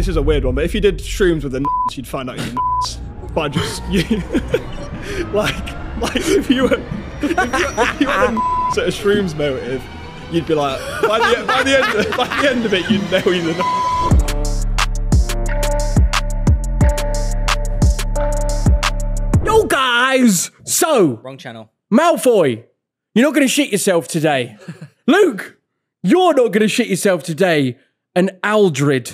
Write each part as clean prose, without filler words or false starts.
this is a weird one, but if you did shrooms with the nuts, you'd find out you're nuts. By just like if you were the nuts at a shrooms motive, you'd be like by the end of it, you'd know you're the nuts. Yo guys, so wrong channel. Malfoy, you're not going to shit yourself today. Luke, you're not going to shit yourself today. And Aldred,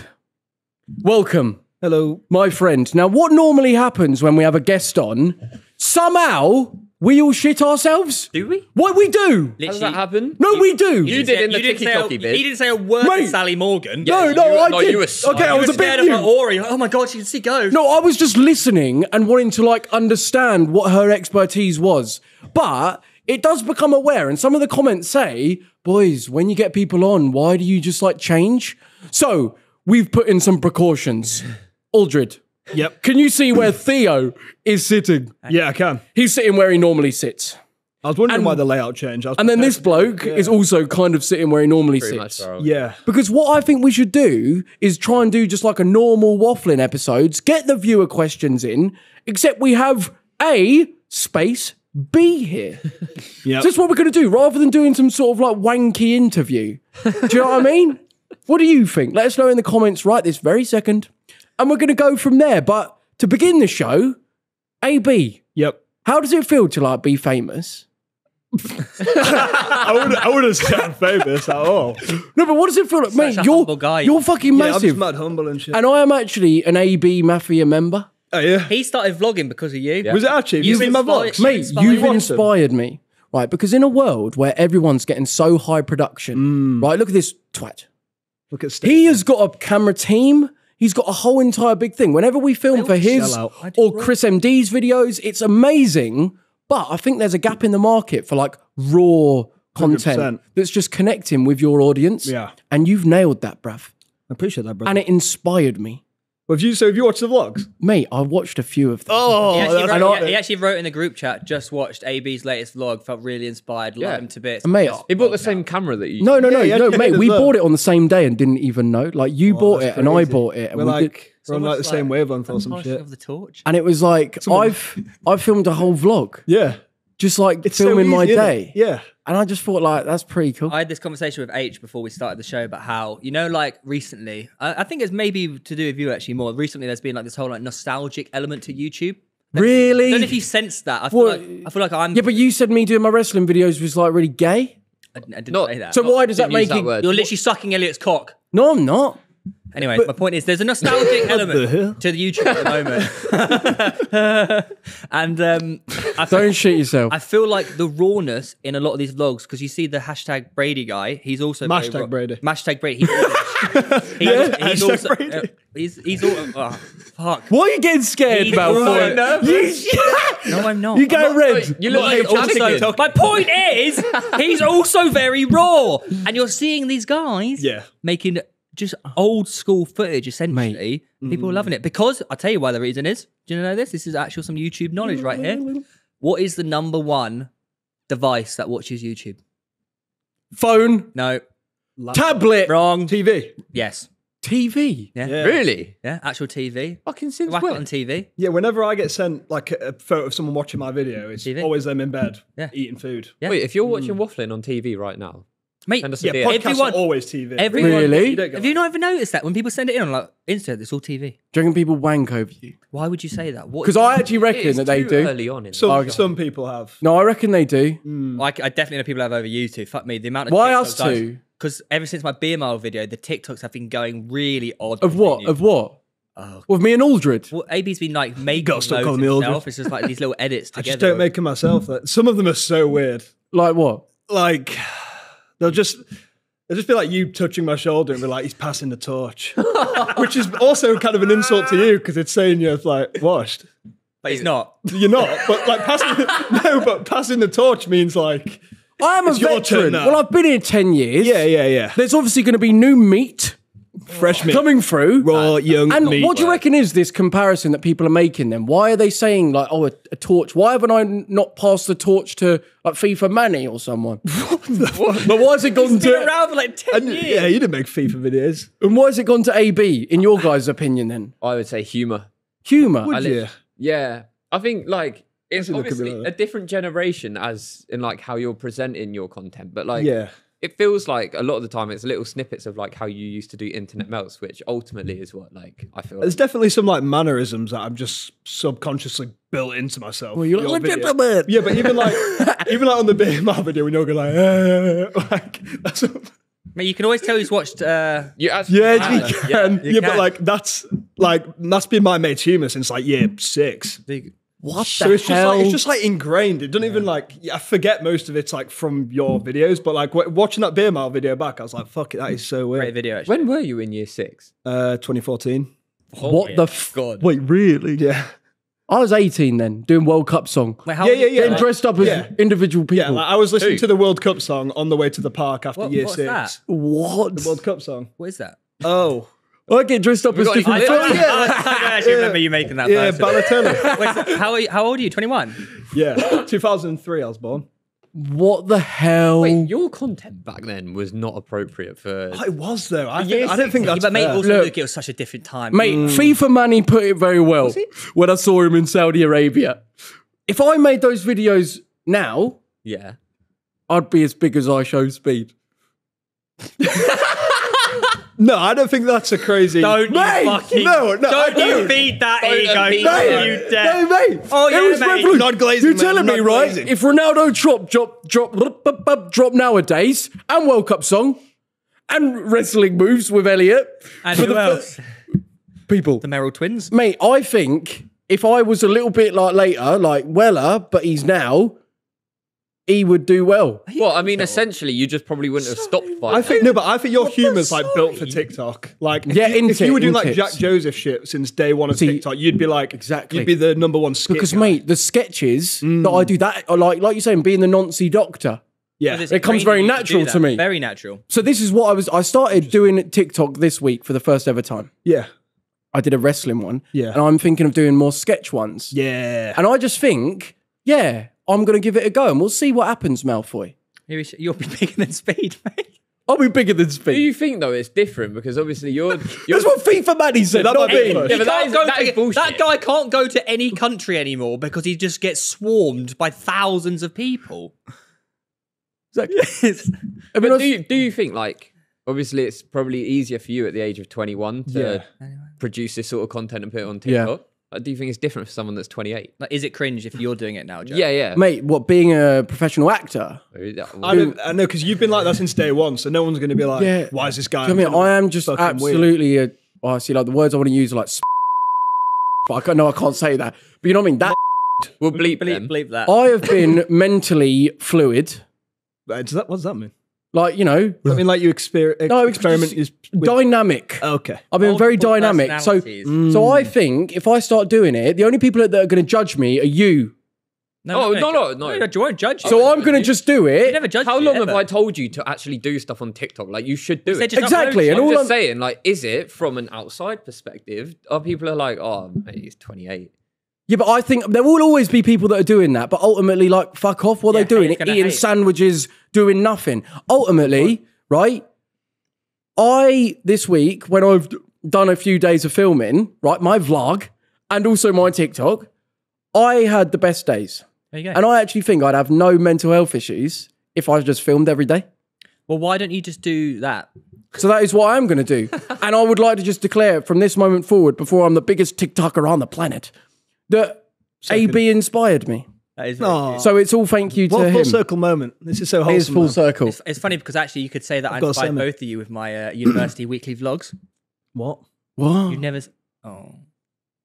welcome. Hello. My friend. Now, what normally happens when we have a guest on, somehow we all shit ourselves? Do we? What we do? Literally, How does that happen? No, we do. You did in the TikTok bit. He didn't say a word to Sally Morgan. No, you I did. you were okay, I was a bit scared of Ori. Oh my god, she can see ghosts. No, I was just listening and wanting to like understand what her expertise was. But it does become aware, and some of the comments say, boys, when you get people on, why do you just like change? So we've put in some precautions. Aldred. Yep. Can you see where Theo is sitting? Yeah, I can. He's sitting where he normally sits. I was wondering why the layout changed. And then this bloke is also kind of sitting where he normally sits. Yeah. Because what I think we should do is try and do just like a normal waffling episodes, get the viewer questions in, except we have A, space, B here. Yeah. So that's what we're going to do, rather than doing some sort of like wanky interview. Do you know what I mean? What do you think? Let us know in the comments right this very second. And we're going to go from there. But to begin the show, AB. Yep. How does it feel to like be famous? I wouldn't say I'm famous at all. No, but what does it feel like? Mate, a humble guy. you're fucking Yeah, I'm massive. just mad humble and shit. And I am actually an AB Mafia member. Oh, yeah. He started vlogging because of you. Was it actually? You've You've seen my inspired- vlogs? Mate, you've watched them? inspired me. Right, because in a world where everyone's getting so high production, right, look at this twat. Look at Steve. He has got a camera team. He's got a whole entire big thing. Whenever we film for his sell or Chris MD's videos, it's amazing. But I think there's a gap in the market for like raw content 100%. that's just connecting with your audience. Yeah. And you've nailed that, bruv. I appreciate that, bro. And it inspired me. Well, have you watched the vlogs? Mate, I watched a few of them. Oh, He actually wrote in the group chat, just watched AB's latest vlog, felt really inspired, loved him to bits. Mate, He bought the same camera that you. no, Yeah, mate. as We well. bought it on the same day and didn't even know. Like you bought it that's and I crazy. bought it, and We're we like, did. we're on like the same wavelength or some Passing shit. of the torch. And it was like I've filmed a whole vlog, Yeah. just like It's so filming my easy, innit? day. Yeah. And I just thought like that's pretty cool. I had this conversation with H before we started the show about how, you know, like recently, I think it's maybe to do with you actually more. Recently, there's been like this whole like nostalgic element to YouTube. Really? I don't know if you sensed that. I feel like I'm. Yeah, but you said me doing my wrestling videos was like really gay. I didn't say that. So why does that Didn't use make that it? word. You're literally sucking Elliot's cock. No, I'm not. Anyway, my point is there's a nostalgic the hell? element to the YouTube at the moment. And Don't shit yourself. I feel like the rawness in a lot of these vlogs, because you see the hashtag Brady guy, he's also very Hashtag raw. Brady. Hashtag Brady. He's hashtag also Brady. he's all fuck. What are you getting scared He's about? right For? No, I'm not. You get red. You look like He's a also, Chadigan. my point is, he's also very raw, and you're seeing these guys making just old school footage. Essentially, people are loving it because I'll tell you why the reason is. Do you know this? This is actual some YouTube knowledge right here. What is the #1 device that watches YouTube? Phone, No, tablet, wrong. TV. Yes, TV. yeah, Really? yeah, actual TV. Fucking since Whack it when? on TV. Yeah, whenever I get sent like a photo of someone watching my video, it's TV? always them in bed eating food. Yeah. Wait, if you're watching Wafflin on TV right now, Mate, send us a Yeah, DM. podcasts Everyone- are always TV. everyone. Really? You don't go Have you not ever noticed that when people send it in on like Insta, it's all TV? Do you reckon people wank over you? Why would you say that? Because I actually reckon it's that they too do. early on in some people have. No, I reckon they do. I definitely know people have over you two. Fuck me, the amount of Why us TikToks two? Because ever since my beer mile video, the TikToks have been going really odd. Of what? Of what? Oh. With me and Aldred. Well, AB's been like making gotta stop loads calling me himself. Aldred. It's just like these little edits I together. just don't make them myself. Some of them are so weird. Like what? Like they'll just be like you touching my shoulder and be like, he's passing the torch. Which is also kind of an insult to you because it's saying you're like washed. But he's not. You're not, but like passing the torch means like I am a It's your turn veteran. now. Well, I've been here 10 years. yeah. There's obviously going to be new meat fresh meat coming through. Raw, young And meat. what do you reckon is this comparison that people are making then? Why are they saying like, oh, a torch? Why haven't I not passed the torch to like FIFA Manny or someone? But why has it gone Been to... around for like 10 years. Yeah, you didn't make FIFA videos. And why has it gone to AB, in your guys' opinion then? I would say humour. Humour. Yeah, I think like it's Look at me obviously like a different generation as in like how you're presenting your content, but like Yeah. it feels like a lot of the time it's little snippets of like how you used to do internet melts, which ultimately is what like I feel. There's definitely some like mannerisms that I've just subconsciously built into myself. Well, you're Your like, videos. Yeah, but even like on the BMR video when you're going like that's Mate, you can always tell who's watched. You actually you can. you But can. that's been my mate's humour since like year 6. What So the it's just hell? like it's just like ingrained. It doesn't even like I forget most of it's like from your videos, but like watching that beer mile video back, I was like, "Fuck it, that is so weird." Great video, actually. When were you in year 6? 2014. What the God. Wait, really? Yeah. I was 18 then, doing World Cup song. Wait, how Yeah. Getting dressed up as individual people. Yeah, like I was listening to the World Cup song on the way to the park after year what's 6. that? What? The World Cup song. What is that? Oh. I get dressed up as got different any- films. I actually remember you making that. Yeah, person. Balotelli. Wait, so how old are you? 21? Yeah, 2003 I was born. What the hell? Wait, your content back then was not appropriate for. I was though. I Year don't think Yeah, that's but mate, fair. also Look. look, it was such a different time. Mate, FIFA Manny put it very well when I saw him in Saudi Arabia. If I made those videos now, Yeah. I'd be as big as I Show Speed. No, I don't think that's a crazy. Don't Mate, you fucking no, don't I you feed that ego, feed don't it. you dare. No, mate. Oh, It yeah, was mate. revolution. Not glazing, You're mate, telling me, not right? glazing. If Ronaldo drop nowadays, and World Cup song, and wrestling moves with Elliot, And for who the else? people, The Merrill twins. mate, I think if I was a little bit like later, like Weller, but he's now, he would do well. Well, I mean, essentially, you just probably wouldn't have stopped by. I think your humour's like built for TikTok. Like, Yeah, if you were doing like in Jack tips. Joseph shit since day one of TikTok, you'd be like, Exactly. you'd be the number 1 skit Because, guy. mate, the sketches that I do, that are like you're saying, being the Nancy doctor. Yeah, It comes very natural to me. Very natural. So this is what I started doing TikTok this week for the first ever time. yeah, I did a wrestling one. Yeah. And I'm thinking of doing more sketch ones. yeah. And I just think, yeah, I'm going to give it a go and we'll see what happens, Malfoy. You'll be bigger than Speed, mate. I'll be bigger than Do Speed. you think though it's different because obviously you're That's what FIFA Manny said, that not might be me. push. Yeah, but that Can't is- go that to- is bullshit. that guy can't go to any country anymore because he just gets swarmed by thousands of people. Exactly. I mean, But do you think like obviously it's probably easier for you at the age of 21 to produce this sort of content and put it on TikTok? Like, do you think it's different for someone that's 28? Like, is it cringe if you're doing it now, Joe? Yeah. mate, what, being a professional actor? I know because you've been like that since day one, so no one's going to be like, Yeah. why is this guy? Do you know what I mean? I am just Fucking weird. absolutely, I see, like the words I want to use are like, but I can't say that. But you know what I mean? That We'll bleep them. Bleep that. I have been mentally fluid. What does that mean? Like, you know, I mean, like you experiment is with, dynamic. okay. I've been very Multiple dynamic. So, personalities. so I think if I start doing it, the only people that are going to judge me are you. No. You won't judge you. So I'm going to just do it. never judge How you, long ever. have I told you to actually do stuff on TikTok? Like you should do They it. just Exactly, upload and shit. all I'm I'm just saying, like, is it from an outside perspective? Are people are like, oh, mate, he's 28. Yeah, but I think there will always be people that are doing that. But ultimately, like, fuck off. What are Yeah, they doing? hate's gonna Eating hate. sandwiches, doing nothing. Ultimately, right? This week, when I've done a few days of filming, right, my vlog and also my TikTok, I had the best days. There you go. And I actually think I'd have no mental health issues if I just filmed every day. Well, why don't you just do that? So that is what I'm going to do. And I would like to just declare from this moment forward, before I'm the biggest TikToker on the planet, that AB inspired me. That is very Oh, true. So it's all thank you to what a him. full circle moment. This is so It is wholesome. full man. circle. It's funny because actually you could say that I got a inspired semi. both of you with my university weekly vlogs. What? What? You never... Oh,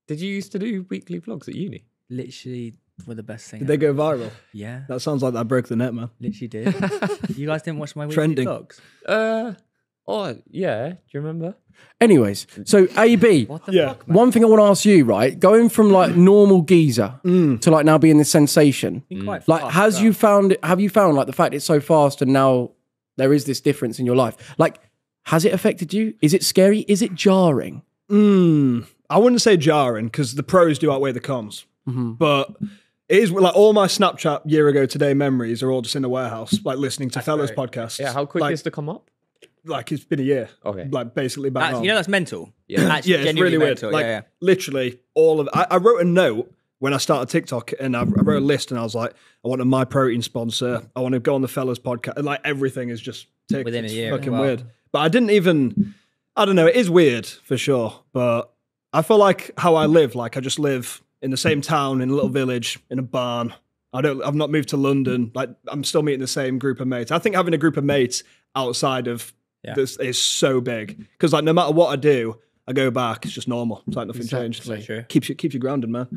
Did you used to do weekly vlogs at uni? literally were the best thing. Did they go viral? Yeah, That sounds like that broke the net, man. literally did. You guys didn't watch my weekly Trending. vlogs? Oh, yeah. Do you remember? Anyways, so AB, What the Yeah. fuck, man? one thing I want to ask you, right? Going from like normal geezer to like now being this sensation, Been quite like fast, have though. you found like the fact it's so fast and now there is this difference in your life? Like, Has it affected you? Is it scary? Is it jarring? I wouldn't say jarring because the pros do outweigh the cons. But it is like all my Snapchat year ago today memories are all just in the warehouse, like listening to fellas podcasts. Yeah, how quick like, is to come up? Like it's been a year. Okay. Like basically back home. You know that's mental. Yeah. Actually, Yeah, it's really mental. weird. Like literally all of I wrote a note when I started TikTok and I wrote a list and I was like, I want a My Protein sponsor. I want to go on the fellas podcast. And like everything is just ticked. Within a year. It's fucking Wow. weird. But I didn't even, I don't know, it is weird for sure. But I feel like how I live, like I just live in the same town, in a little village, in a barn. I've not moved to London. Like I'm still meeting the same group of mates. I think having a group of mates outside of this is so big. Because like no matter what I do, I go back, it's just normal. It's like nothing changed. Sure. Keeps you grounded, man.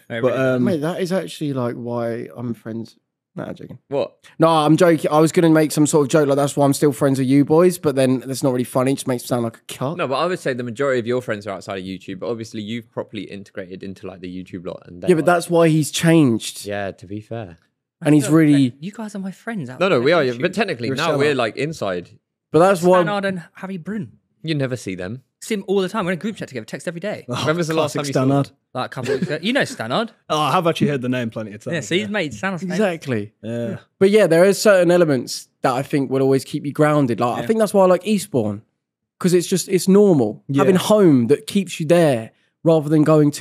But mate, that is actually like why I'm friends. Nah, I'm joking. What? No, I'm joking. I was going to make some sort of joke like that's why I'm still friends with you boys, but then that's not really funny. It just makes me sound like a cunt. No, but I would say the majority of your friends are outside of YouTube, but obviously you've properly integrated into like the YouTube lot. And Yeah, but that's why he's changed. Yeah, to be fair. And he's really... You guys are my friends. No, we are. But technically now we're like inside. But that's why... Stannard and Harry Brun. You never see them. See him all the time. We're in a group chat together, text every day. When was the last time you saw Stannard? them? Like a couple of weeks ago. You know Stannard. Oh, I have actually heard the name plenty of times. Yeah, see, he's made Stannard's name. Exactly. Yeah. But yeah, there are certain elements that I think will always keep you grounded. Like I think that's why I like Eastbourne. Because it's normal. Having home that keeps you there rather than going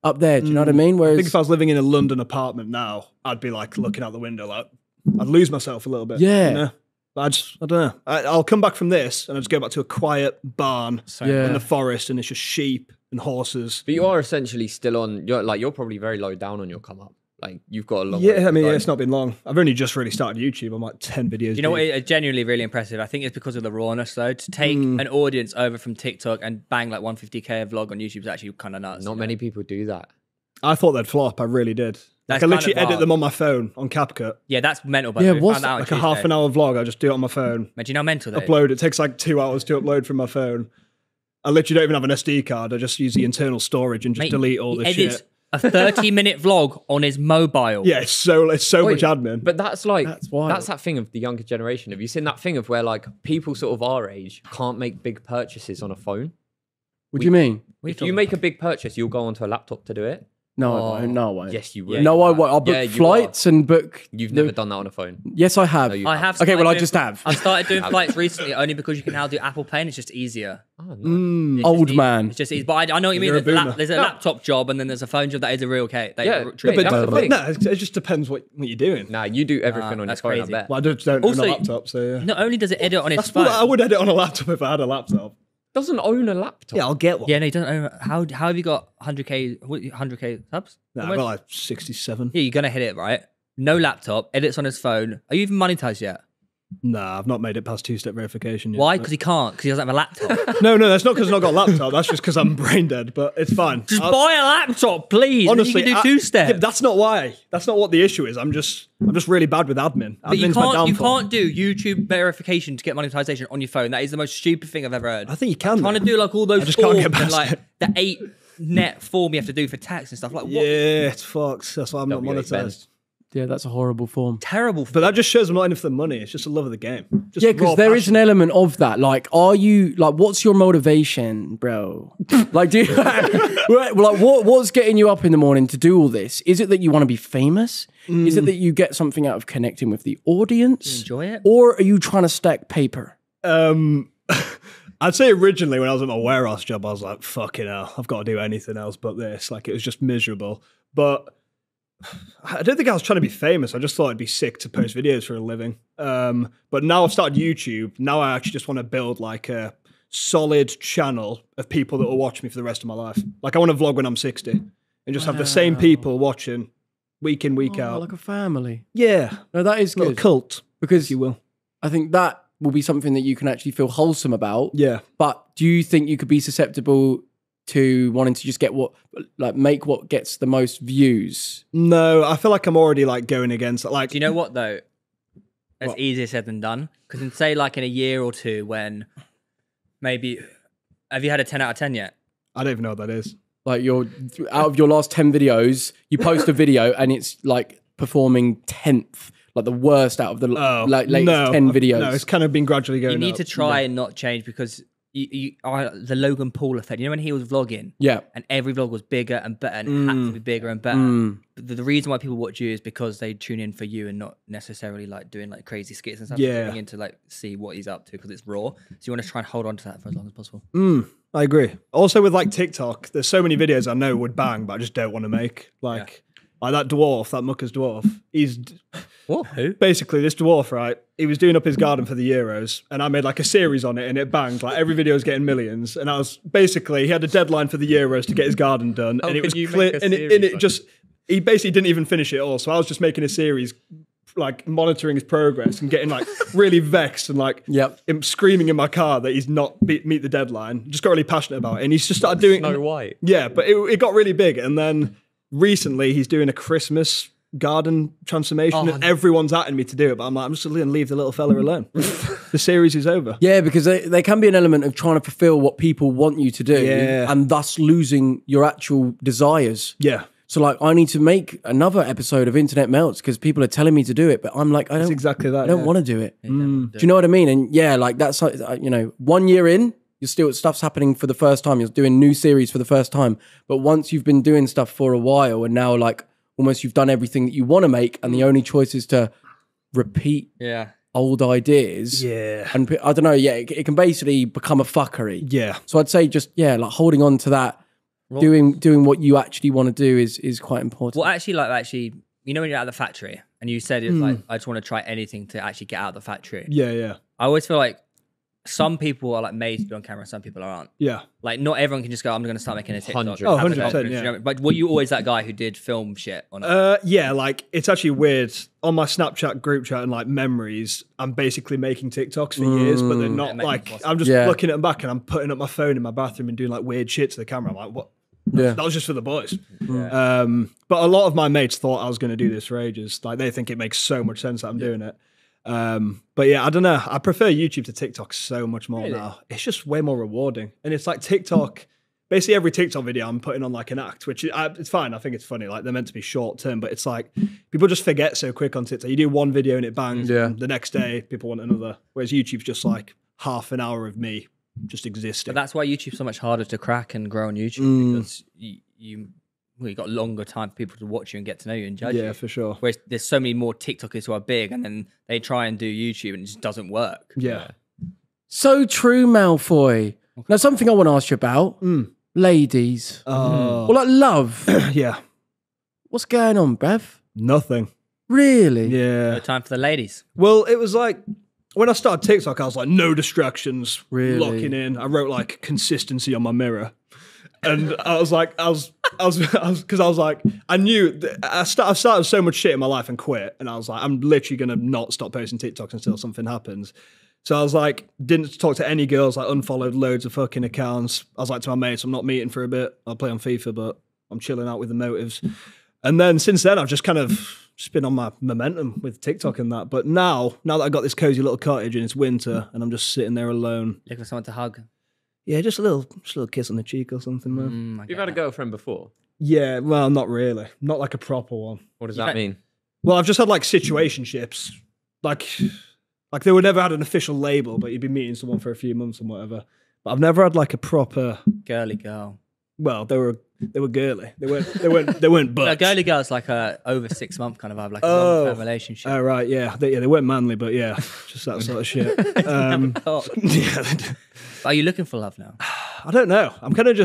up there. Do you know what I mean? Whereas I think if I was living in a London apartment now, I'd be like looking out the window, like I'd lose myself a little bit. Yeah. You know? But I don't know. I'll come back from this and I'll just go back to a quiet barn in the forest and it's just sheep and horses. But you are essentially still on, you're probably very low down on your come up. Like you've got a long way Yeah, I to mean, go. it's not been long. I've only just really started YouTube. I'm like 10 videos. You know what is genuinely really impressive? I think it's because of the rawness though. To take an audience over from TikTok and bang like 150k vlog on YouTube is actually kind of nuts. Not many people do that. I thought they'd flop. I really did. That's I literally kind of edit wild. them on my phone on CapCut. Yeah, that's mental. But Yeah, we what's found that out Like on a half Tuesday. an hour vlog. I just do it on my phone. Man, do you know how mental that is? Upload. It takes like 2 hours to upload from my phone. I literally don't even have an SD card. I just use the internal storage and just Mate, delete all he this edits shit. a 30-minute vlog on his mobile. Yeah, it's so much admin. But that's like, That's wild. that's that thing of the younger generation. Have you seen that thing of where like people sort of our age can't make big purchases on a phone? what do you mean? If you make a big purchase, you'll go onto a laptop to do it. No, I won't. No, I won't. Yes, you will. No, I won't. I'll book Yeah, you flights and book... You've never done that on a phone. Yes, I have. you I have. Okay, well, started I doing- just have. I've started doing flights recently only because you can now do Apple Pay and it's just easier. Oh, no. It's just Old easy. man. It's just easy. But I know what you mean. You're a There's, boomer. there's a laptop job and then there's a phone job that is a real case. Yeah, but, that's the thing. no, it just depends what you're doing. Nah, you do everything on your that's phone, I crazy. bet. Well, I just don't Also, own a laptop, so yeah. Not only does it edit on his That's phone. what I would edit on a laptop if I had a laptop. Doesn't own a laptop. Yeah, I'll get one. Yeah, no, he doesn't own. How have you got 100k subs? No, I've Almost? got like 67. Yeah, you're gonna hit it right. No laptop, edits on his phone. Are you even monetized yet? Nah, I've not made it past 2-step verification yet. Why? but- Because he can't. Because he doesn't have a laptop. No, that's not because I've not got a laptop. That's just because I'm brain dead, but it's fine. Just buy a laptop, please. Honestly, and you can do 2-step. yeah, that's not why. That's not what the issue is. I'm just really bad with admin. But you Admin's my can't downfall. do YouTube verification to get monetization on your phone. That is the most stupid thing I've ever heard. I think you can. Trying to though. do like all those I just can't forms get and past like it. the 8-net form you have to do for tax and stuff. Like what? Yeah, it's fucked. That's why I'm not W8 Ben. monetized. Yeah, that's a horrible form. Terrible. But that just shows I'm not in it for the money. It's just a love of the game. Just Yeah, raw because there is passion. an element of that. Like, are you like, what's your motivation, bro? Like, do you, like what's getting you up in the morning to do all this? Is it that you want to be famous? Is it that you get something out of connecting with the audience? enjoy it? Or are you trying to stack paper? I'd say originally when I was at my warehouse job, I was like, fucking hell, I've got to do anything else but this. Like, it was just miserable. But I don't think I was trying to be famous. I just thought it'd be sick to post videos for a living. But now I've started YouTube. Now I actually just want to build like a solid channel of people that will watch me for the rest of my life. Like, I want to vlog when I'm 60 and just have the same people watching week in, week out. Like a family. Yeah. No, that is A little good. cult, Because if you will. I think that will be something that you can actually feel wholesome about. Yeah. But do you think you could be susceptible to wanting to just get make what gets the most views? No, I feel like I'm already like going against it. Like, Do you know what though? That's What? easier said than done. Because in say like in a year or two when maybe have you had a 10 out of 10 yet? I don't even know what that is. Like out of your last 10 videos, you post a video and it's like performing 10th. like the worst out of the latest 10 videos? No, it's kind of been gradually going up. You need to try and not change because the Logan Paul effect. You know when he was vlogging? Yeah. And every vlog was bigger and better and it had to be bigger and better. But the reason why people watch you is because they tune in for you and not necessarily like doing like crazy skits and stuff. Yeah. Tuning in to like see what he's up to because it's raw. So you want to try and hold on to that for as long as possible. I agree. Also with like TikTok, there's so many videos I know would bang, but I just don't want to make. Like that dwarf, that Mucker's dwarf. He's what? Who? Basically this dwarf, right? He was doing up his garden for the Euros, and I made like a series on it, and it banged. Like every video was getting millions, and I was basically he had a deadline for the Euros to get his garden done, and it was clear. And it just he basically didn't even finish it all. So I was just making a series, like monitoring his progress and getting like really vexed and like him screaming in my car that he's not meet the deadline. Just got really passionate about it, and he's just started doing Snow White. Yeah, but it got really big, and then recently he's doing a Christmas garden transformation and everyone's at me to do it, but I'm like, I'm just going to leave the little fella alone. The series is over. Yeah, because they can be an element of trying to fulfill what people want you to do and thus losing your actual desires. Yeah. So like, I need to make another episode of Internet Melts because people are telling me to do it, but I'm like, I don't want to do it. Do you know what I mean? And yeah, like that's, you know, 1 year in, you're still, stuff's happening for the first time. You're doing new series for the first time. But once you've been doing stuff for a while and now like almost you've done everything that you want to make and the only choice is to repeat old ideas. Yeah. And I don't know, it can basically become a fuckery. Yeah. So I'd say just, like holding on to that, doing what you actually want to do is quite important. Well, actually, you know when you're at the factory and you said it's like, I just want to try anything to actually get out of the factory. Yeah, yeah. I always feel like some people are like made to be on camera, some people aren't. Yeah. Like not everyone can just go, I'm going to start making a TikTok. 100%, yeah. But were you always that guy who did film shit or not? Yeah, like it's actually weird. On my Snapchat group chat and like memories, I'm basically making TikToks for years, but they're not like, I'm just looking at them back and I'm putting up my phone in my bathroom and doing like weird shit to the camera. I'm like, what? Yeah. That was just for the boys. Yeah. But a lot of my mates thought I was going to do this for ages. Like they think it makes so much sense that I'm doing it. But yeah, I don't know. I prefer YouTube to TikTok so much more now. It's just way more rewarding. And it's like TikTok, basically every TikTok video I'm putting on like an act, which it's fine. I think it's funny. Like they're meant to be short term, but it's like people just forget so quick on TikTok. You do one video and it bangs. And the next day people want another. Whereas YouTube's just like half an hour of me just existing. But that's why YouTube's so much harder to crack and grow on YouTube because you got longer time for people to watch you and get to know you and judge you. Yeah, for sure. Whereas there's so many more TikTokers who are big and then they try and do YouTube and it just doesn't work. Yeah. So true, Malfoy. Okay. Now, something I want to ask you about. Ladies. Well, like love. Yeah. What's going on, Bev? Nothing. Really? Yeah. No time for the ladies. Well, it was like, when I started TikTok, I was like, no distractions. Really? Locking in. I wrote like consistency on my mirror. And I was like, because I was like, I knew I started so much shit in my life and quit. And I was like, I'm literally going to not stop posting TikToks until something happens. So I was like, didn't talk to any girls, like unfollowed loads of fucking accounts. I was like to my mates, I'm not meeting for a bit. I'll play on FIFA, but I'm chilling out with the motives. And then since then, I've just kind of just been on my momentum with TikTok and that. But now that I've got this cozy little cottage and it's winter and I'm just sitting there alone. Looking for someone to hug. Yeah, just a little kiss on the cheek or something, man. You've had a girlfriend before? Yeah, well, not really. Not like a proper one. What does that mean? Well, I've just had like situationships. Like they would never had an official label, but you'd be meeting someone for a few months and whatever. But I've never had like a proper girly girl. Well, they were girly. They weren't butch. A girly girl's like a over 6 month kind of vibe, like a long-term relationship. Oh, right, yeah. They weren't manly, but yeah, just that sort of shit. Yeah. Are you looking for love now? I don't know. I'm kind of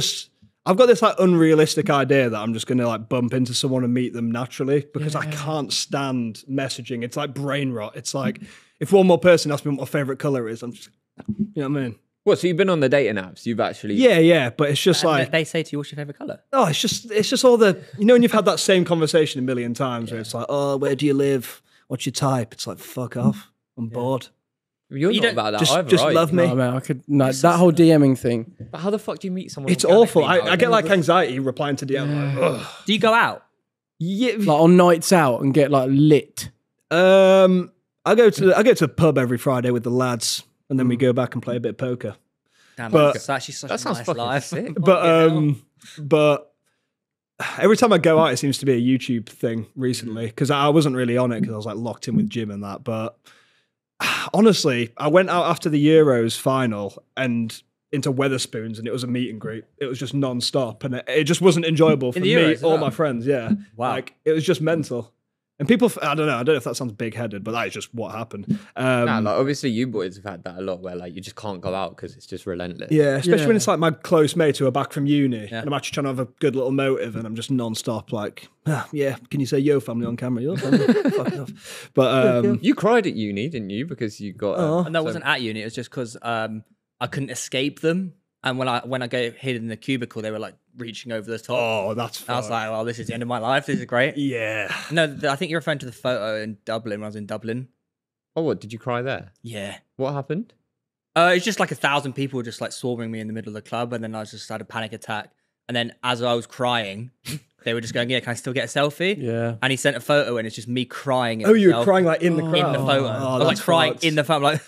I've got this like unrealistic idea that I'm just going to like bump into someone and meet them naturally because I can't stand messaging. It's like brain rot. It's like if one more person asks me what my favorite color is, I'm just, you know what I mean? What, so you've been on the dating apps? You've actually... Yeah, but it's just like... They say to you, what's your favourite colour? Oh, it's just all the... You know when you've had that same conversation a million times where it's like, oh, where do you live? What's your type? It's like, fuck off. I'm bored. You're not about that just, either, just right? love me. No, man, that whole DMing thing. But how the fuck do you meet someone? It's awful. I get like anxiety replying to DM. Like, do you go out? Yeah, like on nights out and get like lit. I go to a pub every Friday with the lads, and then we go back and play a bit of poker. Damn, but it's actually such that a sounds nice fucking life. sick. But every time I go out, it seems to be a YouTube thing recently because I wasn't really on it because I was like locked in with gym and that. But honestly, I went out after the Euros final and into Weatherspoons, and it was a meet and greet. It was just non-stop, and it just wasn't enjoyable for me or my friends. Yeah, wow, like it was just mental. And people, I don't know if that sounds big-headed, but that is just what happened. Like obviously you boys have had that a lot where like you just can't go out because it's just relentless. Yeah, especially when it's like my close mates who are back from uni and I'm actually trying to have a good little motive and I'm just non-stop like, yeah, can you say yo family on camera? Yo family, fuck off. But you cried at uni, didn't you? Because you got... and that wasn't at uni, it was just because I couldn't escape them. And when I go hid in the cubicle, they were like reaching over the top. Oh, that's fun. I was like, well, this is the end of my life. This is great. Yeah. No, I think you're referring to the photo in Dublin when I was in Dublin. Oh, what? Did you cry there? Yeah. What happened? It's just like 1,000 people were just like swarming me in the middle of the club. And then I just had a panic attack. And then as I was crying, they were just going, yeah, can I still get a selfie? Yeah. And he sent a photo and it's just me crying. Oh, you were crying like in the crowd? In the photo. I was like crying in the photo. I'm like,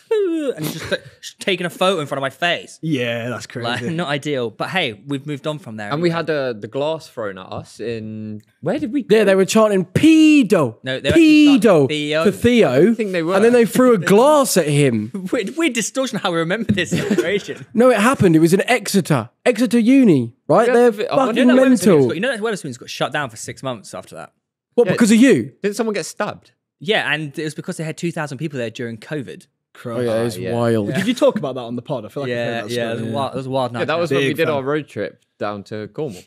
and he's just taking a photo in front of my face. Yeah, that's crazy. Like, not ideal. But hey, we've moved on from there. And we had the glass thrown at us in... Where did we go? Yeah, they were chanting pedo. No, they were actually pedo Theo. for Theo. I think they were. And then they threw a glass at him. Weird distortion how we remember this situation. No, it happened. It was in Exeter Uni, right? Yeah, They're I fucking mental. You know that Weatherspoons got shut down for 6 months after that? What, because of you? Didn't someone get stabbed? Yeah, and it was because they had 2,000 people there during COVID. Oh, yeah, it's wild. Did you talk about that on the pod? I feel like I've heard that Yeah, it story. was a wild night. Yeah, that was when Big we did fan. our road trip down to Cornwall.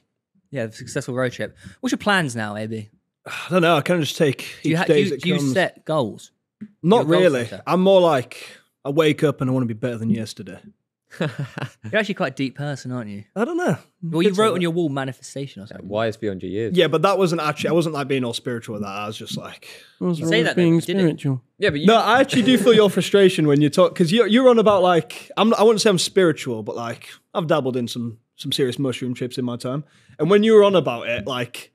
Yeah, the successful road trip. What's your plans now, AB? I don't know. I kind of just take each day as it Do you comes. set goals? Not You're a goal really. setter. I'm more like, I wake up and I want to be better than yesterday. You're actually quite a deep person, aren't you? I don't know. Well, you wrote on your wall manifestation or something. Wise beyond your years. Yeah, but that wasn't actually, I wasn't like being all spiritual with that. I was just like... What's You wrong say with that though, being but you didn't. spiritual? Yeah, but you... No, I actually do feel your frustration when you talk, because you're on about like, I wouldn't say I'm spiritual, but like, I've dabbled in some serious mushroom trips in my time. And when you were on about it, like,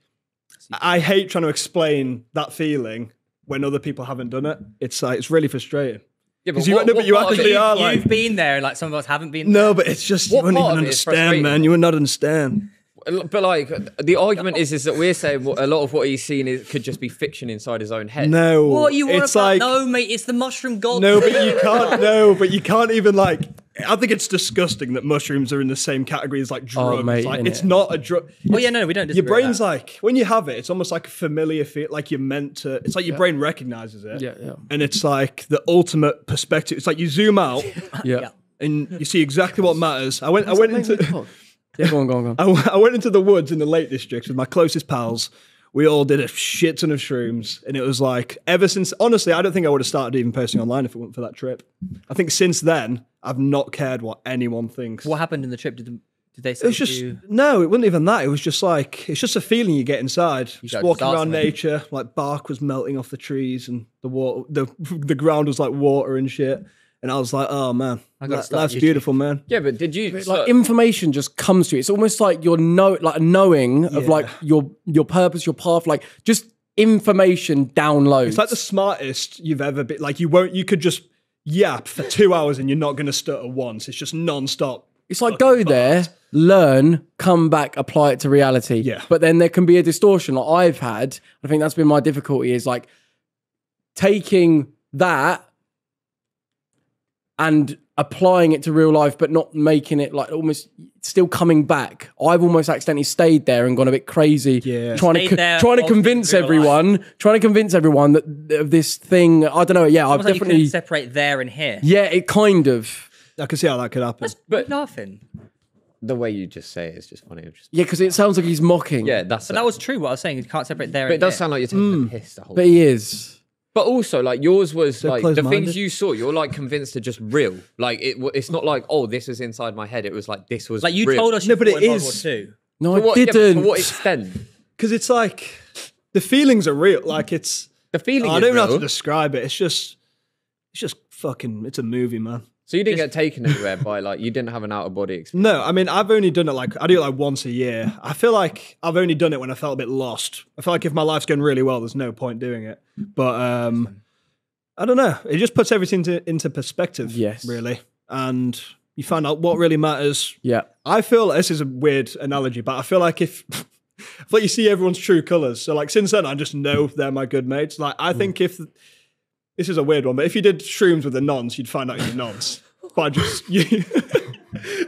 I hate trying to explain that feeling when other people haven't done it. It's like, it's really frustrating. Yeah, Because you actually are like... You've been there, and like some of us haven't been. No, but it's just, you What wouldn't part even of it is understand, frustrating? man. You would not understand. But like, the argument is that we're saying a lot of what he's seen could just be fiction inside his own head. No. What you want it's about? like, No, mate, it's the mushroom god. No, but you can't. No, but you can't even like. I think it's disgusting that mushrooms are in the same category as like drugs. mate, like, innit? it's not a drug. Oh yeah, no, we don't. Your disagree with brain's that. like when you have it, it's almost like a familiar feel. Like you're meant to. It's like your brain recognizes it. Yeah. And it's like the ultimate perspective. It's like you zoom out Yeah. and you see exactly what matters. I went into. Yeah, go on. I went into the woods in the Lake District with my closest pals. We all did a shit ton of shrooms, and it was like, ever since, honestly, I don't think I would have started even posting online if it weren't for that trip. I think since then, I've not cared what anyone thinks. What happened in the trip? Did they say It's just, to you? no, it wasn't even that. It was just like, it's just a feeling you get inside. Just gotta walking start around something. nature, like bark was melting off the trees, and the water, the ground was like water and shit. And I was like, oh man, gotta start life's YouTube. beautiful, man. Yeah, but did you... Like information just comes to you. It's almost like you're knowing of like your purpose, your path, like just information downloads. It's like the smartest you've ever been. Like you could just yap for 2 hours and you're not going to stutter once. It's just non-stop. It's like go there, learn, come back, apply it to reality. Yeah. But then there can be a distortion like I've had. I think that's been my difficulty is like taking that and applying it to real life, but not making it like almost still coming back. I've almost accidentally stayed there and gone a bit crazy. Yeah. Trying Stayed to there convince whilst in real everyone that of this thing. I don't know. Yeah, I've Almost like you definitely. couldn't separate there and here. Yeah, it kind of. I can see how that could happen. But laughing. The way you just say it is just funny. Yeah, because it sounds like he's mocking. Yeah, that's... But that was true. What I was saying, you can't separate there But it and does here. sound like you're taking the piss the whole But he is. But also, like, yours was, like, the close-minded. things you saw, you're, like, convinced are just real. Like, it's not like, oh, this was inside my head. It was like, this was Like you real. told us No, you but fought it in World is- War II. No, To what, I yeah, but didn't. to what extent? Because it's like, the feelings are real. Like it's, The feeling I is don't even know how real. to describe it. It's just fucking, it's a movie, man. So you didn't get taken anywhere by, like, you didn't have an out-of-body experience. No, I mean, I've only done it I do it like once a year. I feel like I've only done it when I felt a bit lost. I feel like if my life's going really well, there's no point doing it. But I don't know. It just puts everything into perspective, Yes. really. And you find out what really matters. Yeah. I feel, this is a weird analogy, but I feel like if But you see everyone's true colours. So like since then, I just know they're my good mates. Like I think if this is a weird one, but if you did shrooms with the nons, you'd find out you're nons. But just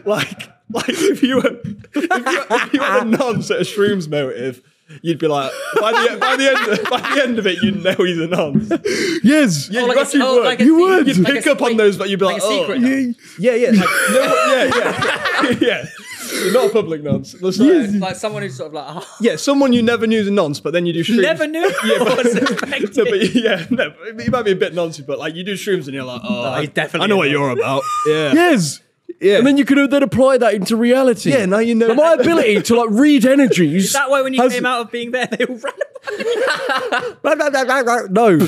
like if you were the nons at a shrooms motive, you'd be like by the end of it, you'd know he's a nons. Yes, yeah, you actually would. Like You would. You'd pick up on those, but you'd be like, oh, yeah, like, yeah. You're not a public nonce. Like someone who's sort of like, oh. Yeah, someone you never knew is a nonce, but then you do shrooms. Never knew? Yeah, but you might be a bit noncy, but like you do shrooms and you're like, oh, definitely I know what you're about. Yeah. Yes. Yeah. And then you could then apply that into reality. Yeah, now you know. My ability to like read energies. Is that why when you came out of being there, they all ran? No.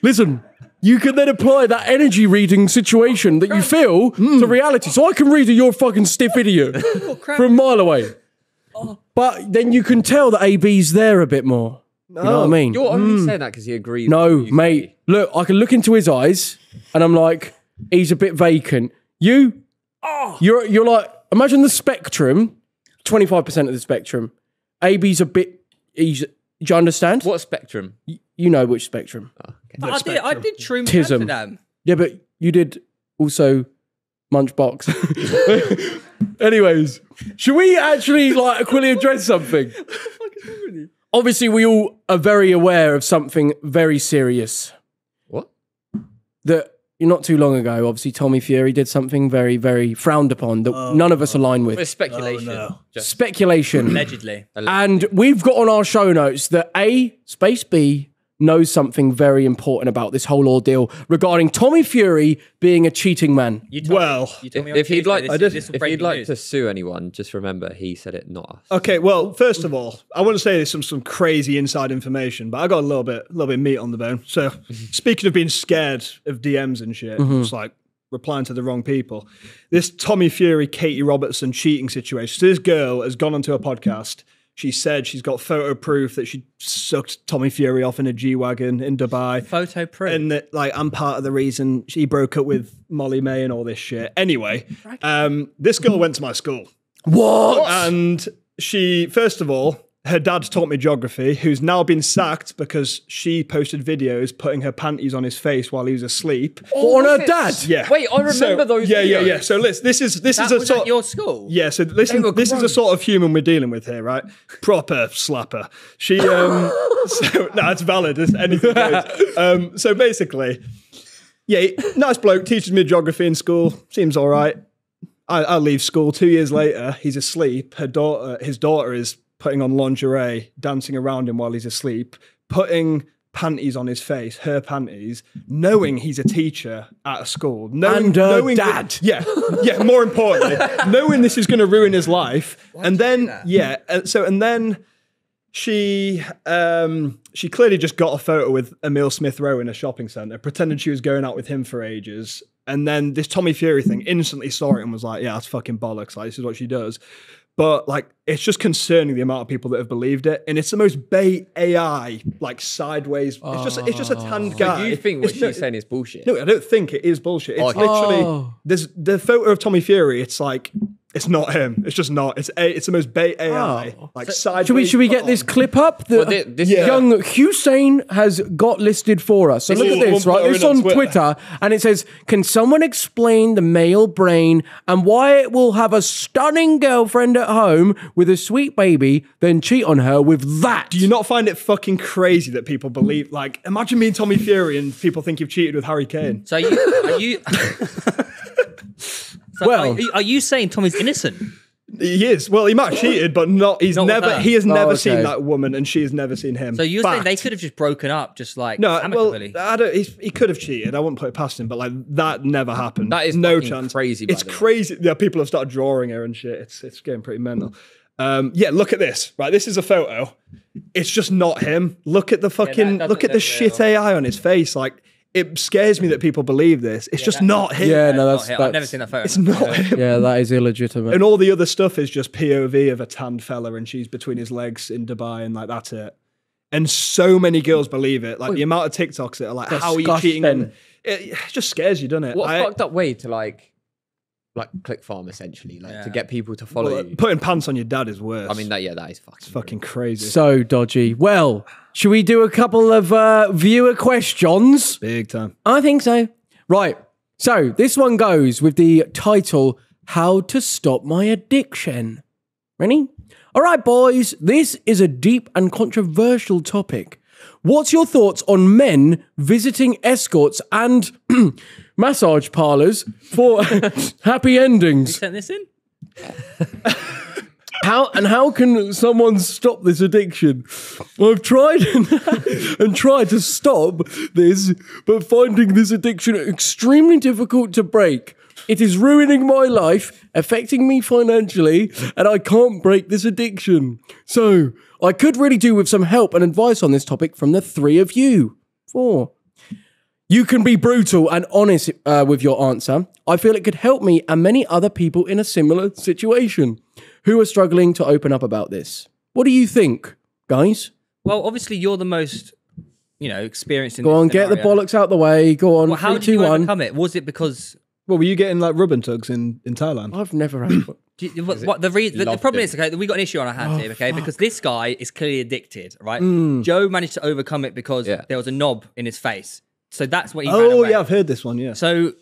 Listen. You can then apply that energy reading situation that you feel to reality. So I can read that you're a fucking stiff idiot from a mile away. But then you can tell that AB's there a bit more. You know what I mean? You're only saying that because he agrees. No, mate. Look, I can look into his eyes and I'm like, he's a bit vacant. You're like, imagine the spectrum, 25% of the spectrum. AB's a bit, do you understand? What spectrum? You know which spectrum. Oh, okay. I did shrooms Tism. in Amsterdam. Yeah, but you did also Munchbox. Anyways, should we actually like quickly address something? Obviously, we all are very aware of something very serious. What? That not too long ago, obviously, Tommy Fury did something very, very frowned upon that none of us align with. It's speculation. Speculation. Allegedly. And we've got on our show notes that B knows something very important about this whole ordeal regarding Tommy Fury being a cheating man. If he'd like to sue anyone, just remember he said it, not us. Okay, well, first of all, I want to say there's some crazy inside information, but I got a little bit meat on the bone. So, speaking of being scared of DMs and shit, just like replying to the wrong people, this Tommy Fury, Katie Robertson cheating situation. So this girl has gone onto a podcast. She said she's got photo proof that she sucked Tommy Fury off in a G-Wagon in Dubai. Photo proof? And that, like, I'm part of the reason she broke up with Molly May and all this shit. Anyway, this girl went to my school. What? And she, first of all, her dad taught me geography, who's now been sacked because she posted videos putting her panties on his face while he was asleep. On her dad? Yeah. Wait, I remember those videos. Yeah. So listen, this is a sort at your school? Yeah, so listen, this is the sort of human we're dealing with here, right? Proper slapper. She so no, it's valid as anything goes. So basically, yeah, nice bloke, teaches me geography in school, seems all right. I leave school 2 years later, he's asleep. His daughter is putting on lingerie, dancing around him while he's asleep, putting panties on his face, her panties, knowing he's a teacher at a school. Knowing dad. Yeah, more importantly, knowing this is going to ruin his life. And then she clearly just got a photo with Emil Smith Rowe in a shopping centre, pretended she was going out with him for ages. And then this Tommy Fury thing, instantly saw it and was like, yeah, that's fucking bollocks. Like, this is what she does. But like, it's just concerning the amount of people that have believed it, and it's the most bait AI, like sideways. It's just a tanned guy. So you think what she's saying is bullshit? No, I don't think it is bullshit. It's literally there's the photo of Tommy Fury. It's like it's not him. It's just not. It's the most bait AI, like sideways. Should we get this clip up? That young Hussein has got listed for us. So look at this, right? It's on Twitter, and it says, "Can someone explain the male brain and why it will have a stunning girlfriend at home with a sweet baby, then cheat on her with that?" Do you not find it fucking crazy that people believe? Like, imagine being Tommy Fury and people think you've cheated with Harry Kane. So are you? So are you saying Tommy's innocent? He is. Well, he might have cheated, but not. He has never seen that woman, and she has never seen him. So you're saying they could have just broken up, just like amicably? Well, he could have cheated. I wouldn't put it past him, but like that never happened. That is no chance. Crazy. It's crazy. Yeah, people have started drawing her and shit. It's getting pretty mental. Yeah, look at this. Right, this is a photo. It's just not him. Look at the fucking. Look at the shit AI on his face. Like. It scares me that people believe this. It's just not him. Yeah, no, that's I've never seen that photo. It's not him. Yeah, that is illegitimate. And all the other stuff is just POV of a tanned fella and she's between his legs in Dubai and like that's it. And so many girls believe it. Like the amount of TikToks that are like, how are you cheating? It just scares you, doesn't it? What a fucked up way to like like click farm essentially, like to get people to follow you. Putting pants on your dad is worse. I mean, that is fucking crazy. So dodgy. Well, should we do a couple of viewer questions? Big time. I think so. Right. So this one goes with the title, How to Stop My Addiction. Ready? All right, boys. This is a deep and controversial topic. What's your thoughts on men visiting escorts and massage parlors for happy endings? You sent this in? How can someone stop this addiction? I've tried and tried to stop this, but finding this addiction extremely difficult to break. It is ruining my life, affecting me financially, and I can't break this addiction. So, I could really do with some help and advice on this topic from the three of you. 4. You can be brutal and honest with your answer. I feel it could help me and many other people in a similar situation who are struggling to open up about this. What do you think, guys? Well, obviously, you're the most, experienced in Go on, this get the scenario. bollocks out the way. Go on, Well, how 3, did you 2, 1. overcome it? Was it because... Well, were you getting like rub and tugs in Thailand? I've never had one. The problem is, okay, we got an issue on our hands here, okay, because this guy is clearly addicted, right? Joe managed to overcome it because there was a knob in his face. So that's what he ran away. Yeah, I've heard this one, yeah. So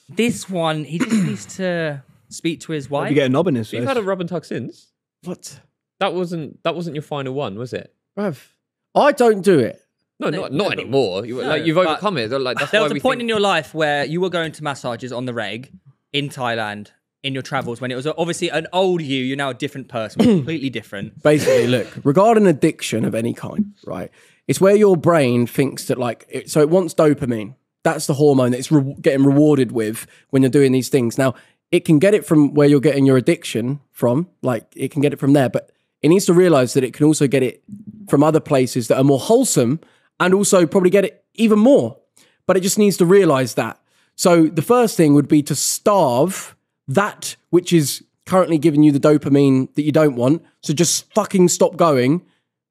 this one, he just needs to speak to his wife. You get a knob in his face. You've had a rub and tug since. What? That wasn't your final one, was it? Bruv, I don't do it. No, not anymore. You've overcome it. Like, that's there why was a point in your life where you were going to massages on the reg in Thailand in your travels when it was obviously an old you. You're now a different person, completely different. Basically, look, regarding addiction of any kind, right? It's where your brain thinks that so it wants dopamine. That's the hormone that it's getting rewarded with when you're doing these things. Now, it can get it from where you're getting your addiction from, like it can get it from there, but it needs to realize that it can also get it from other places that are more wholesome and also probably get it even more. But it just needs to realize that. So the first thing would be to starve that which is currently giving you the dopamine that you don't want. So just fucking stop going,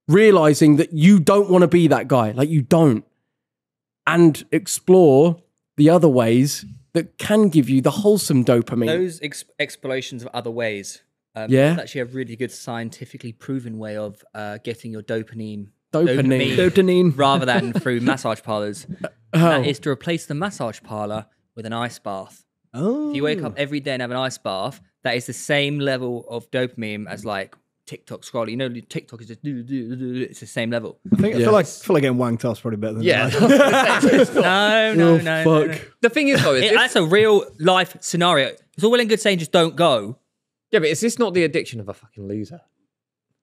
realizing that you don't want to be that guy. Like you don't. And explore the other ways that can give you the wholesome dopamine. Those explorations of other ways. Yeah. It's actually a really good scientifically proven way of getting your dopamine rather than through massage parlors. That is to replace the massage parlor with an ice bath. Oh. If you wake up every day and have an ice bath, that is the same level of dopamine as like TikTok scrolling. You know, TikTok is just it's the same level. I feel like getting wanked off is probably better than No. The thing is, though, that's a real life scenario. It's all well and good saying just don't go. Yeah, but is this not the addiction of a fucking loser?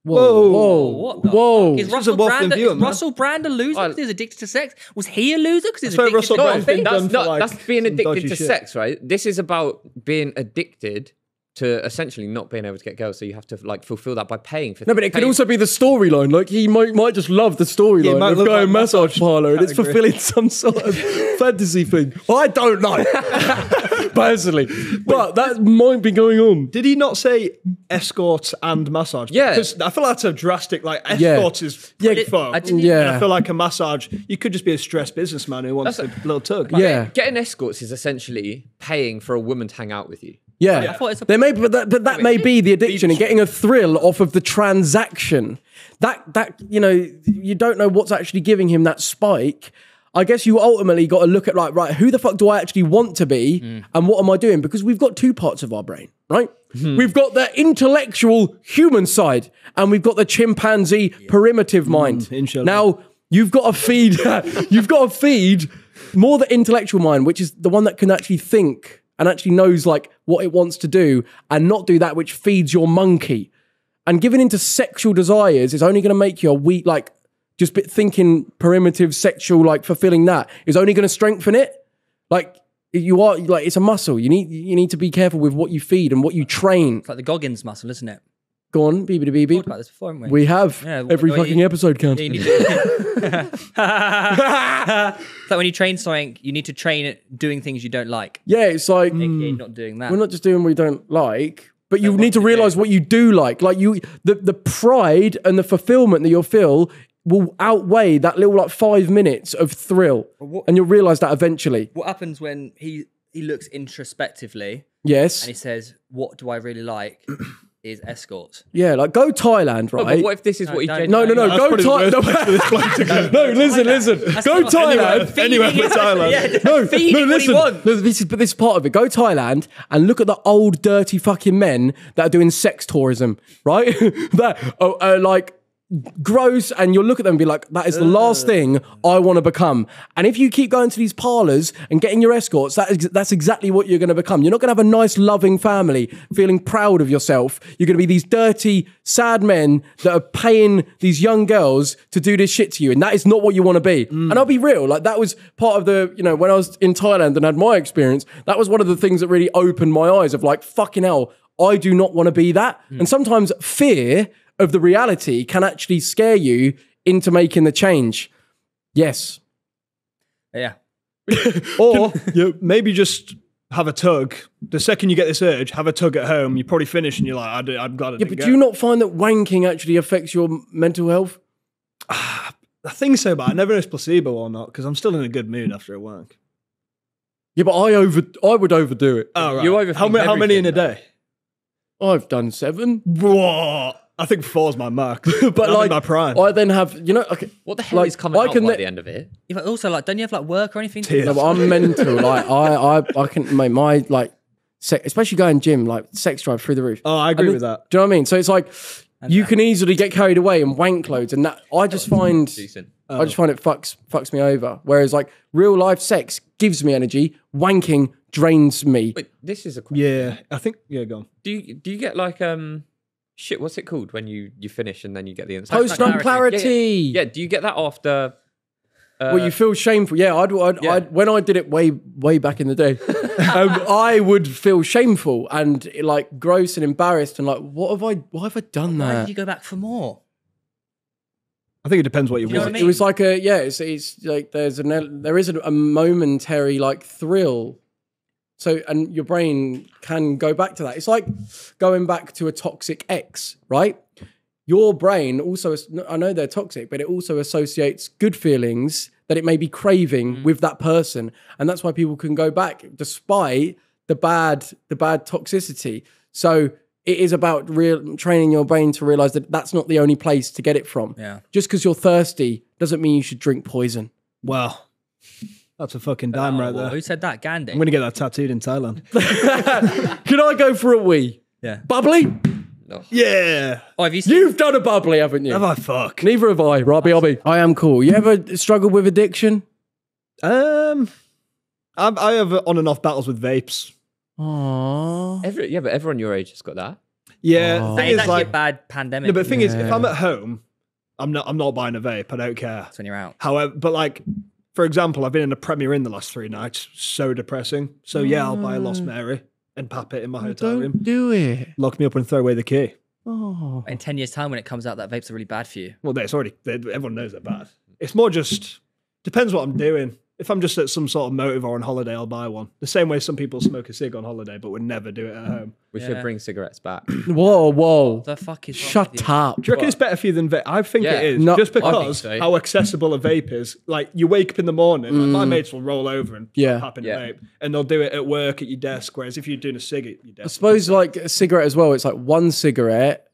What the fuck? Is Russell Brand Russell Brand a loser because he's addicted to sex? Was he a loser because he's addicted Russell to Brand's been coffee? done That's being addicted to shit. sex, right? This is about being addicted to essentially not being able to get girls, so you have to like fulfill that by paying for. No, but it could also be the storyline. Like he might just love the storyline of going massage parlor, and it's fulfilling some sort of fantasy thing. I don't know personally, but that might be going on. Did he not say escorts and massage? Yeah, because I feel like that's a drastic. Like escorts is pretty far. And I feel like a massage. You could just be a stressed businessman who wants a little tug. Yeah, getting escorts is essentially paying for a woman to hang out with you. Yeah, there may be, but that may be the addiction and getting a thrill off of the transaction. That you don't know what's actually giving him that spike. I guess you ultimately got to look at right, who the fuck do I actually want to be, and what am I doing? Because we've got two parts of our brain, right? We've got the intellectual human side, and we've got the chimpanzee primitive mind. Now you've got to feed more the intellectual mind, which is the one that can actually think and actually knows like what it wants to do, and not do that which feeds your monkey. And giving into sexual desires is only going to make you a weak, like just thinking primitive sexual, like fulfilling that is only going to strengthen it. Like you are like, it's a muscle. You need to be careful with what you feed and what you train. It's like the Goggins muscle, isn't it? Go on, BB to BB. We've talked about this before, haven't we? We have. Yeah, every fucking episode counts. It's like when you train something, you need to train it doing things you don't like. Yeah, it's like not doing that. We're not just doing what we don't like, but you need to realize what you do like. Like the pride and the fulfillment that you'll feel will outweigh that little like 5 minutes of thrill, and you'll realize that eventually. What happens when he looks introspectively Yes. And he says, what do I really like is escorts. Yeah, like go Thailand, right? Oh, but what if this is what he don't. No, go Thailand. No, listen. Go Thailand. Anywhere but Thailand. Yeah, No, feeding what he listen. wants. No, this is part of it. Go Thailand and look at the old dirty fucking men that are doing sex tourism, right? That are like gross, and you'll look at them and be like, that is the last thing I want to become. And if you keep going to these parlors and getting your escorts, that's exactly what you're going to become. You're not going to have a nice, loving family, feeling proud of yourself. You're going to be these dirty, sad men that are paying these young girls to do this shit to you. And that is not what you want to be. And I'll be real, like that was part of the, you know, when I was in Thailand and had my experience, that was one of the things that really opened my eyes of like, fucking hell, I do not want to be that. And sometimes fear of the reality can actually scare you into making the change. Yes. Yeah. Or you maybe just have a tug. The second you get this urge, have a tug at home. You probably finish and you're like, I'm glad I didn't But go. do you not find that wanking actually affects your mental health? I think so, but I never know if it's placebo or not because I'm still in a good mood after a wank. Yeah, but I would overdo it. Oh, right. You overthink How many in a everything, day? I've done 7. Whoa. I think 4's my mark. But I'm like in my prime. I then have, you know, okay. What the hell like, is coming I out can by le- the end of it? Yeah, but also, like, don't you have like work or anything? Tears. No, but I'm mental. Like I can make my like, especially going gym, like sex drive through the roof. Oh, I agree with that. Do you know what I mean? So it's like you can easily get carried away and wank loads, and that I just find Decent. I just find it fucks me over. Whereas like real life sex gives me energy, wanking drains me. Wait, this is a question. Yeah, I think, go on. Do you get like shit? What's it called when you finish and then you get the instant Post-nut clarity. Yeah, do you get that after? Well, you feel shameful. Yeah, I'd when I did it way back in the day, I would feel shameful and like gross and embarrassed and like, why have I done Why that? did you go back for more? I think it depends what you know want. what I mean? It was like it's like there is a momentary like thrill. So, and your brain can go back to that. It's like going back to a toxic ex, right? Your brain also, I know they're toxic, but it also associates good feelings that it may be craving with that person. And that's why people can go back despite the bad toxicity. So it is about training your brain to realize that that's not the only place to get it from. Yeah. Just because you're thirsty doesn't mean you should drink poison. Wow. That's a fucking dime right there. Who said that? Gandhi. I'm going to get that tattooed in Thailand. Can I go for a wee? Yeah. Bubbly? Yeah. Oh, have you seen? You've done a bubbly, haven't you? Have I fuck? Neither have I, Robbie. I am cool. You ever struggled with addiction? I have on and off battles with vapes. Aww. Yeah, but everyone your age has got that. Yeah. Oh. The That thing is is actually like, a bad pandemic. no, but the thing is, if Yeah. I'm at home, I'm not buying a vape. I don't care. That's when you're out. However, but like, for example, I've been in a Premier Inn the last 3 nights. So depressing. So yeah, I'll buy a Lost Mary and pop it in my hotel room. Don't do it. Lock me up and throw away the key. Oh. In 10 years' time, when it comes out that vapes are really bad for you. Well, everyone knows they're bad. It's more just, depends what I'm doing. If I'm just at some sort of motive or on holiday, I'll buy one. The same way some people smoke a cig on holiday, but would never do it at home. We should bring cigarettes back. Whoa. The fuck is wrong with Shut you? up. Do you reckon it's better for you than vape? I think Yeah. it is. No, just I think because so. how accessible a vape is. Like, you wake up in the morning, like, my mates will roll over and pop in a vape, and they'll do it at work, at your desk, whereas if you're doing a cig at your I desk. suppose like a cigarette as well, it's like one cigarette,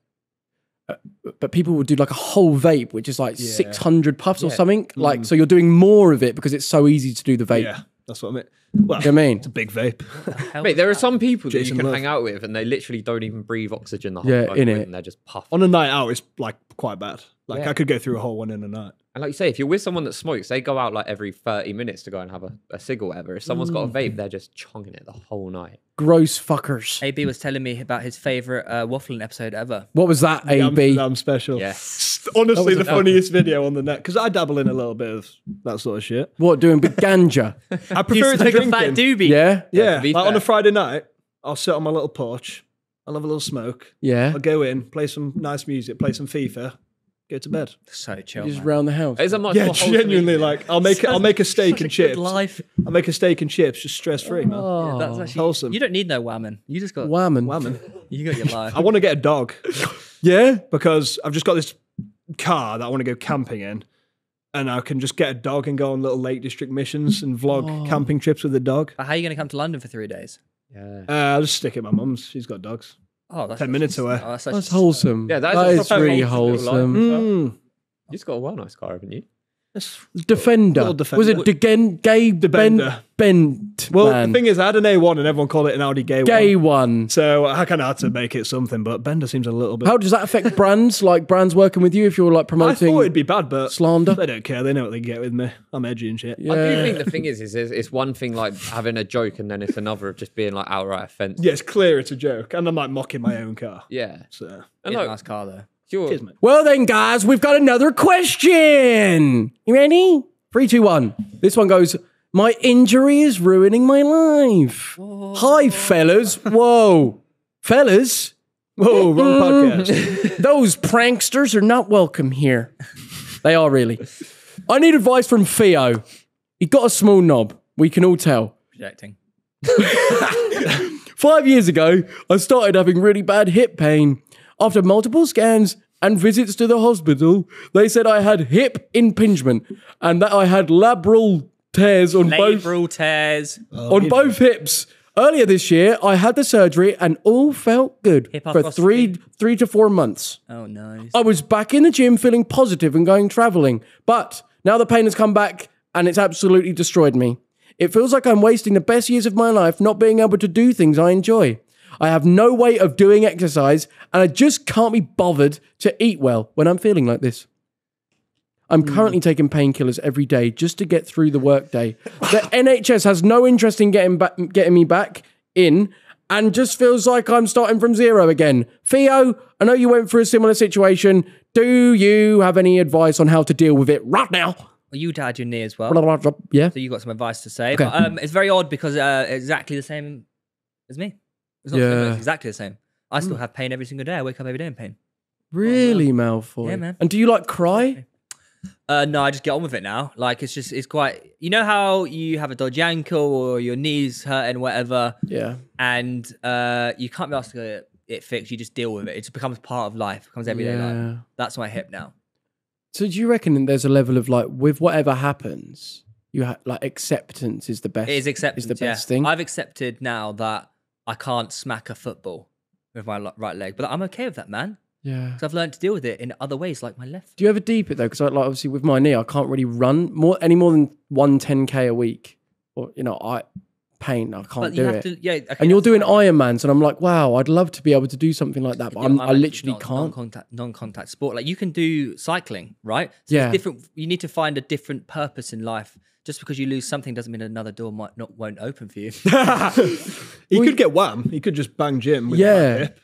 but people would do like a whole vape, which is like 600 puffs or something. Like, so you're doing more of it because it's so easy to do the vape. Yeah, that's what I mean. Well, You know what I mean? it's a big vape. Mate, there are some people that Jason you can Love. hang out with and they literally don't even breathe oxygen the whole Yeah, time innit? and they're just puffing. On a night out, it's like quite bad. Like, Yeah. I could go through a whole one in a night. And like you say, if you're with someone that smokes, they go out like every 30 minutes to go and have a cig or whatever. If someone's got a vape, they're just chonging it the whole night. Gross fuckers. AB was telling me about his favourite Wafflin episode ever. What was that, AB? Amsterdam special. Yes. Honestly, the funniest video on the net, because I dabble in a little bit of that sort of shit. What, doing big ganja? I prefer it to Like a fat drinking. doobie. Yeah? Yeah, to be like on fair. a Friday night, I'll sit on my little porch, I'll have a little smoke, Yeah. I'll go in, play some nice music, play some FIFA, go to bed. So chill. Just man. round the house. It's a much Yeah, more wholesome genuinely, evening. like I'll make a steak Such a and good chips. life. I'll make a steak and chips, just stress free, man. Oh, That's actually wholesome. You don't need no whammon. You just got whammon. Whammon. you got your life. I want to get a dog Yeah? because I've just got this car that I want to go camping in, and I can just get a dog and go on little Lake District missions and vlog camping trips with the dog. But how are you going to come to London for 3 days? Yeah. I'll just stick it at my mum's. She's got dogs. Oh, that's 10 minutes away. Oh, That's wholesome. Yeah, that is really wholesome. Mm. You've got a well nice car, haven't you? Defender. Was it gay Defender. bent? Well, man. the thing is, I had an A1 and everyone called it an Audi Gay one. So I kind of had to make it something, but Bender seems a little bit... How does that affect brands? Like brands working with you if you're like I promoting thought it'd be bad, but slander? they don't care. They know what they get with me. I'm edgy and shit. Yeah. I do think the thing is it's one thing like having a joke and then it's another of just being like outright offensive. Yeah, it's clear it's a joke. And I'm like mocking my own car. Yeah. So... It's And a like, nice car though. sure. Cheers, mate. Well then, guys, we've got another question. You ready? 3, 2, 1. This one goes, my injury is ruining my life. Oh. Hi, fellas. Whoa. Fellas? Whoa, wrong podcast. Those pranksters are not welcome here. They are really. I need advice from Theo. He got a small knob. We can all tell. Projecting. 5 years ago, I started having really bad hip pain. After multiple scans and visits to the hospital, they said I had hip impingement and that I had labral tears on Labral tears. both hips. Earlier this year, I had the surgery and all felt good for Hypocrisy. 3 to 4 months. Oh no. I was back in the gym feeling positive and going traveling, but now the pain has come back and it's absolutely destroyed me. It feels like I'm wasting the best years of my life not being able to do things I enjoy. I have no way of doing exercise and I just can't be bothered to eat well when I'm feeling like this. I'm currently taking painkillers every day just to get through the workday. The NHS has no interest in getting me back in and just feels like I'm starting from zero again. Theo, I know you went through a similar situation. Do you have any advice on how to deal with it right now? Well, you had your knee as well. Yeah. So you got some advice to say. Okay. But it's very odd because exactly the same as me. It's not similar, it's exactly the same. I still have pain every single day. I wake up every day in pain. Really, Malfoy? Yeah, man. And do you like cry? No, I just get on with it now. Like it's quite. You know how you have a dodgy ankle or your knees hurting, whatever. Yeah. And you can't be asked to get it fixed. You just deal with it. It just becomes part of life. It becomes everyday life. That's my hip now. So do you reckon there's a level of like with whatever happens, you like acceptance is the best? It is acceptance. Is the best thing. I've accepted now that I can't smack a football with my right leg, but I'm okay with that, man. Yeah. Because I've learned to deal with it in other ways, like my left. Do you ever deep it though? Because like obviously with my knee, I can't really run any more than 10K a week, or pain. I can't do it. Okay, and you're doing Ironmans, and I'm like, wow, I'd love to be able to do something like that, but I literally can't. Non-contact sport. Like you can do cycling, right? So yeah. It's different. You need to find a different purpose in life. Just because you lose something doesn't mean another door won't open for you. He could get wham. He could just bang gym. With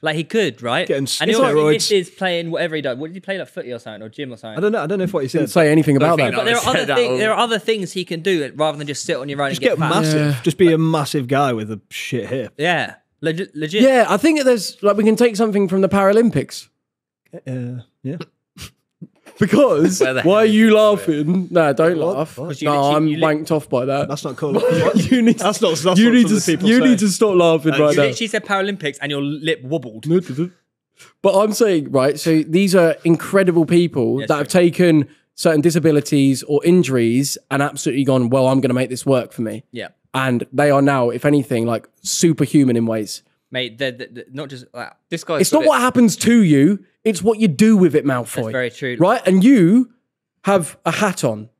Like he could, right? Getting and he steroids. is playing whatever he does. What did he play, like footy or something, or gym or something? I don't know if what he said. Didn't say anything about that. But there are other things he can do rather than just sit on your own Just and get fat. massive. Yeah. Just be a massive guy with a shit hip. Yeah, legit. Yeah, I think there's like we can take something from the Paralympics. Yeah. Because why are you laughing? No, don't laugh. You I'm wanked off by that. That's not cool. you need that's not you need what some to you need to stop laughing right You now. literally said Paralympics and your lip wobbled. But I'm saying, right, so these are incredible people that have taken certain disabilities or injuries and absolutely gone, well, I'm going to make this work for me. Yeah. And they are now, if anything, like superhuman in ways. Mate, they're not just This guy. It's not what happens to you, it's what you do with it, Malfoy. That's very true. Right? And you have a hat on.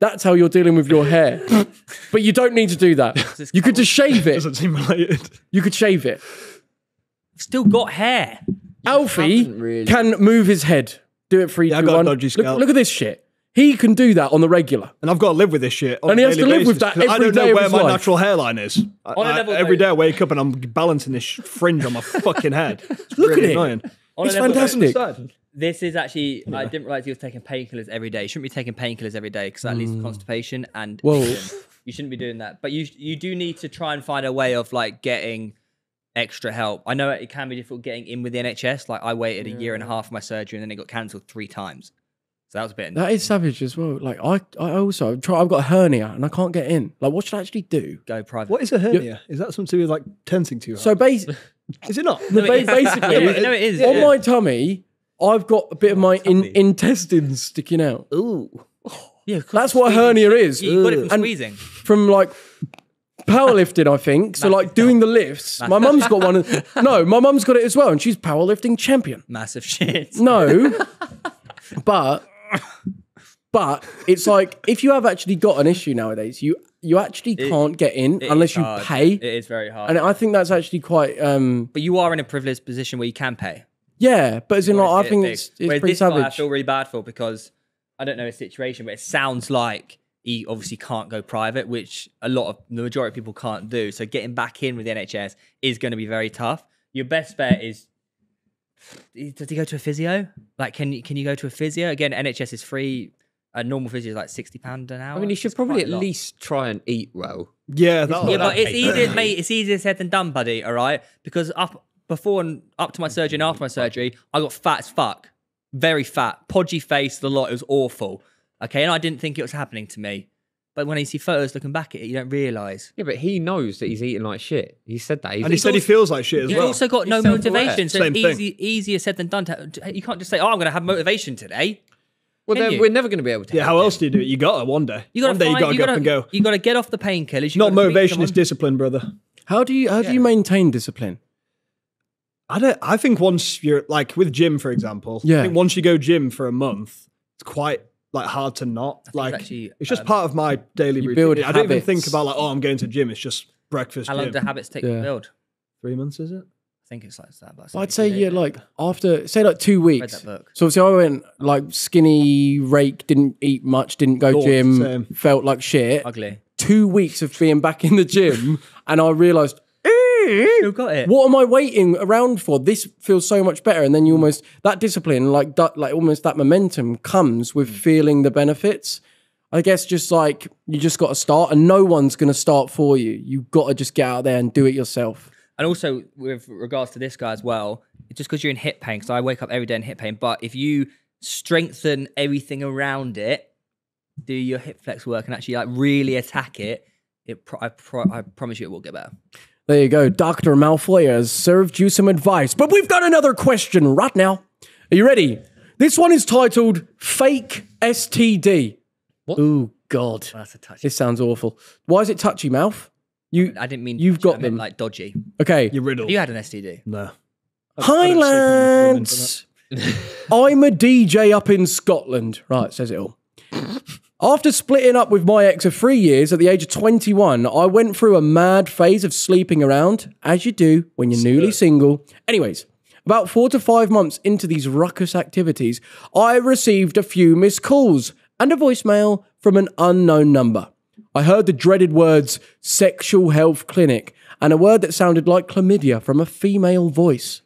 That's how you're dealing with your hair. But you don't need to do that. You could just shave it. Doesn't seem related. You could shave it. I've still got hair. Alfie really. can move his head. Do it 3, 2, I got a 1. dodgy scalp. Look at this shit. He can do that on the regular. And I've got to live with this shit. And he has to live with that every I don't day know of where his my life. natural hairline is. Every day I wake up and I'm balancing this fringe on my fucking head. It's Look really at it. annoying. It's fantastic. This is actually, I didn't realize he was taking painkillers every day. You shouldn't be taking painkillers every day because that leads to constipation and addiction. You shouldn't be doing that. But you do need to try and find a way of like getting extra help. I know it can be difficult getting in with the NHS. Like I waited a year and a half for my surgery and then it got cancelled 3 times. So that was a bit. That is savage as well. Like I also I've got a hernia and I can't get in. Like what should I actually do? Go private. What is a hernia? Is that something to do with like tensing too hard? So basically, is it not? basically, No, it is. on my tummy, I've got a bit of my intestines sticking out. Ooh. Yeah, That's what a hernia is. You got it from squeezing. From like powerlifting, I think. So like doing the lifts. My mum's got one. No, my mum's got it as well, and she's powerlifting champion. Massive shit. No, but it's like if you have actually got an issue nowadays, you actually can't get in unless you pay. It is very hard, and I think that's actually quite. But you are in a privileged position where you can pay. Yeah, but as in like, I think it's pretty savage. I feel really bad for because I don't know his situation, but it sounds like he obviously can't go private, which the majority of people can't do. So getting back in with the NHS is going to be very tough. Your best bet is, does he go to a physio? Like, can you go to a physio? Again, NHS is free. A normal physio is like £60 an hour. I mean, you should probably at least try and eat well. Yeah, but it's easier, mate. It's easier said than done, buddy. All right, because up to my surgery and after my surgery, I got fat as fuck, very fat, podgy face, the lot. It was awful. Okay, and I didn't think it was happening to me. But when you see photos looking back at it, you don't realise. Yeah, but he knows that he's eating like shit. He said that. And he said he feels like shit as well. He's also got no motivation, so it's easier said than done. You can't just say, oh, I'm going to have motivation today. Well, then we're never going to be able to. Yeah, how else do you do it? You got to one day. One day you got to get up and go. You got to get off the painkillers. Not motivation, it's discipline, brother. How do you maintain discipline? I think once you're like with gym, for example. Yeah. I think once you go gym for a month, it's quite like hard to not. Like it's just part of my daily routine. I don't even think about like, oh, I'm going to gym. It's just breakfast. How long do habits take to build? 3 months, is it? I think it's like that. But I'd say like after say like 2 weeks. So obviously I went like skinny, rake, didn't eat much, didn't go gym, felt like shit. Ugly. 2 weeks of being back in the gym, and I realised, you got it. What am I waiting around for? This feels so much better, and then you almost that discipline, like almost that momentum comes with feeling the benefits. I guess just like you just got to start, and no one's going to start for you. You've got to just get out there and do it yourself. And also, with regards to this guy as well, it's just because you're in hip pain, because I wake up every day in hip pain, but if you strengthen everything around it, do your hip flex work and actually like really attack it, I promise you it will get better. There you go. Dr. Malfoy has served you some advice. But we've got another question right now. Are you ready? This one is titled Fake STD. What? Oh, God. Well, that's a touchy. This sounds awful. Why is it touchy, Mouth? I didn't mean you've got them like dodgy. Okay. You're riddled. You had an STD. No. Hi, lads. I'm a DJ up in Scotland. Right, says it all. After splitting up with my ex of 3 years at the age of 21, I went through a mad phase of sleeping around, as you do when you're newly single. Anyways, about 4 to 5 months into these ruckus activities, I received a few missed calls and a voicemail from an unknown number. I heard the dreaded words sexual health clinic and a word that sounded like chlamydia from a female voice.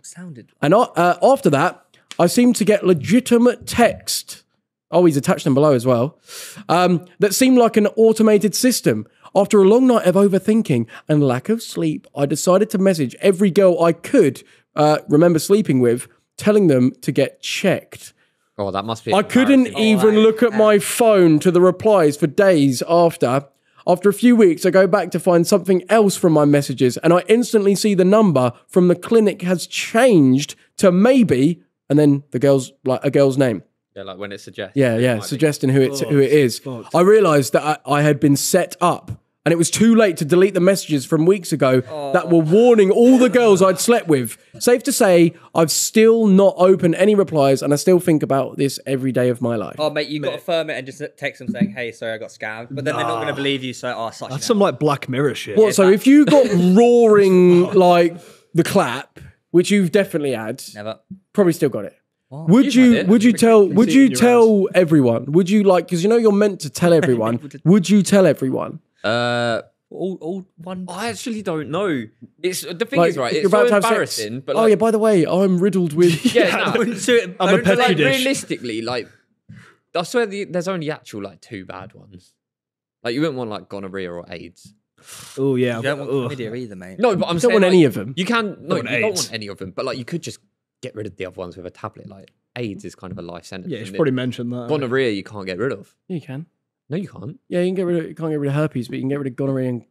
And after that, I seemed to get legitimate text. Oh, he's attached them below as well. That seemed like an automated system. After a long night of overthinking and lack of sleep, I decided to message every girl I could remember sleeping with, telling them to get checked. Oh, that must be. I couldn't even look at my phone to the replies for days after. After a few weeks, I go back to find something else from my messages, and I instantly see the number from the clinic has changed to maybe, and then a girl's name. Yeah, like when it suggests. Yeah, suggesting who it is. I realised that I had been set up, and it was too late to delete the messages from weeks ago that were warning all the girls I'd slept with. Safe to say, I've still not opened any replies, and I still think about this every day of my life. Oh, mate, you've got to firm it and just text them saying, hey, sorry, I got scammed. But then they're not going to believe you, so, that's some like Black Mirror shit. What, so if you got roaring, like, the clap, which you've definitely had. Never. Probably still got it. What? Would you tell everyone? Would you like, because you know you're meant to tell everyone. Would you tell everyone? All one. I actually don't know. It's the thing is right. It's so embarrassing. But like, oh yeah, by the way, I'm riddled with. Yeah, no, I'm a petri dish. Realistically, like I swear, there's only actual like 2 bad ones. Like you wouldn't want like gonorrhea or AIDS. Oh yeah, you don't want chlamydia either, mate. No, but I'm saying don't want like, any of them. You can. No, you don't want any of them. But like you could just get rid of the other ones with a tablet. Like AIDS is kind of a life sentence. Yeah, you should probably mention that. Gonorrhea you can't get rid of. Yeah, you can. No, you can't. Yeah, you can't get rid of herpes, but you can get rid of gonorrhea and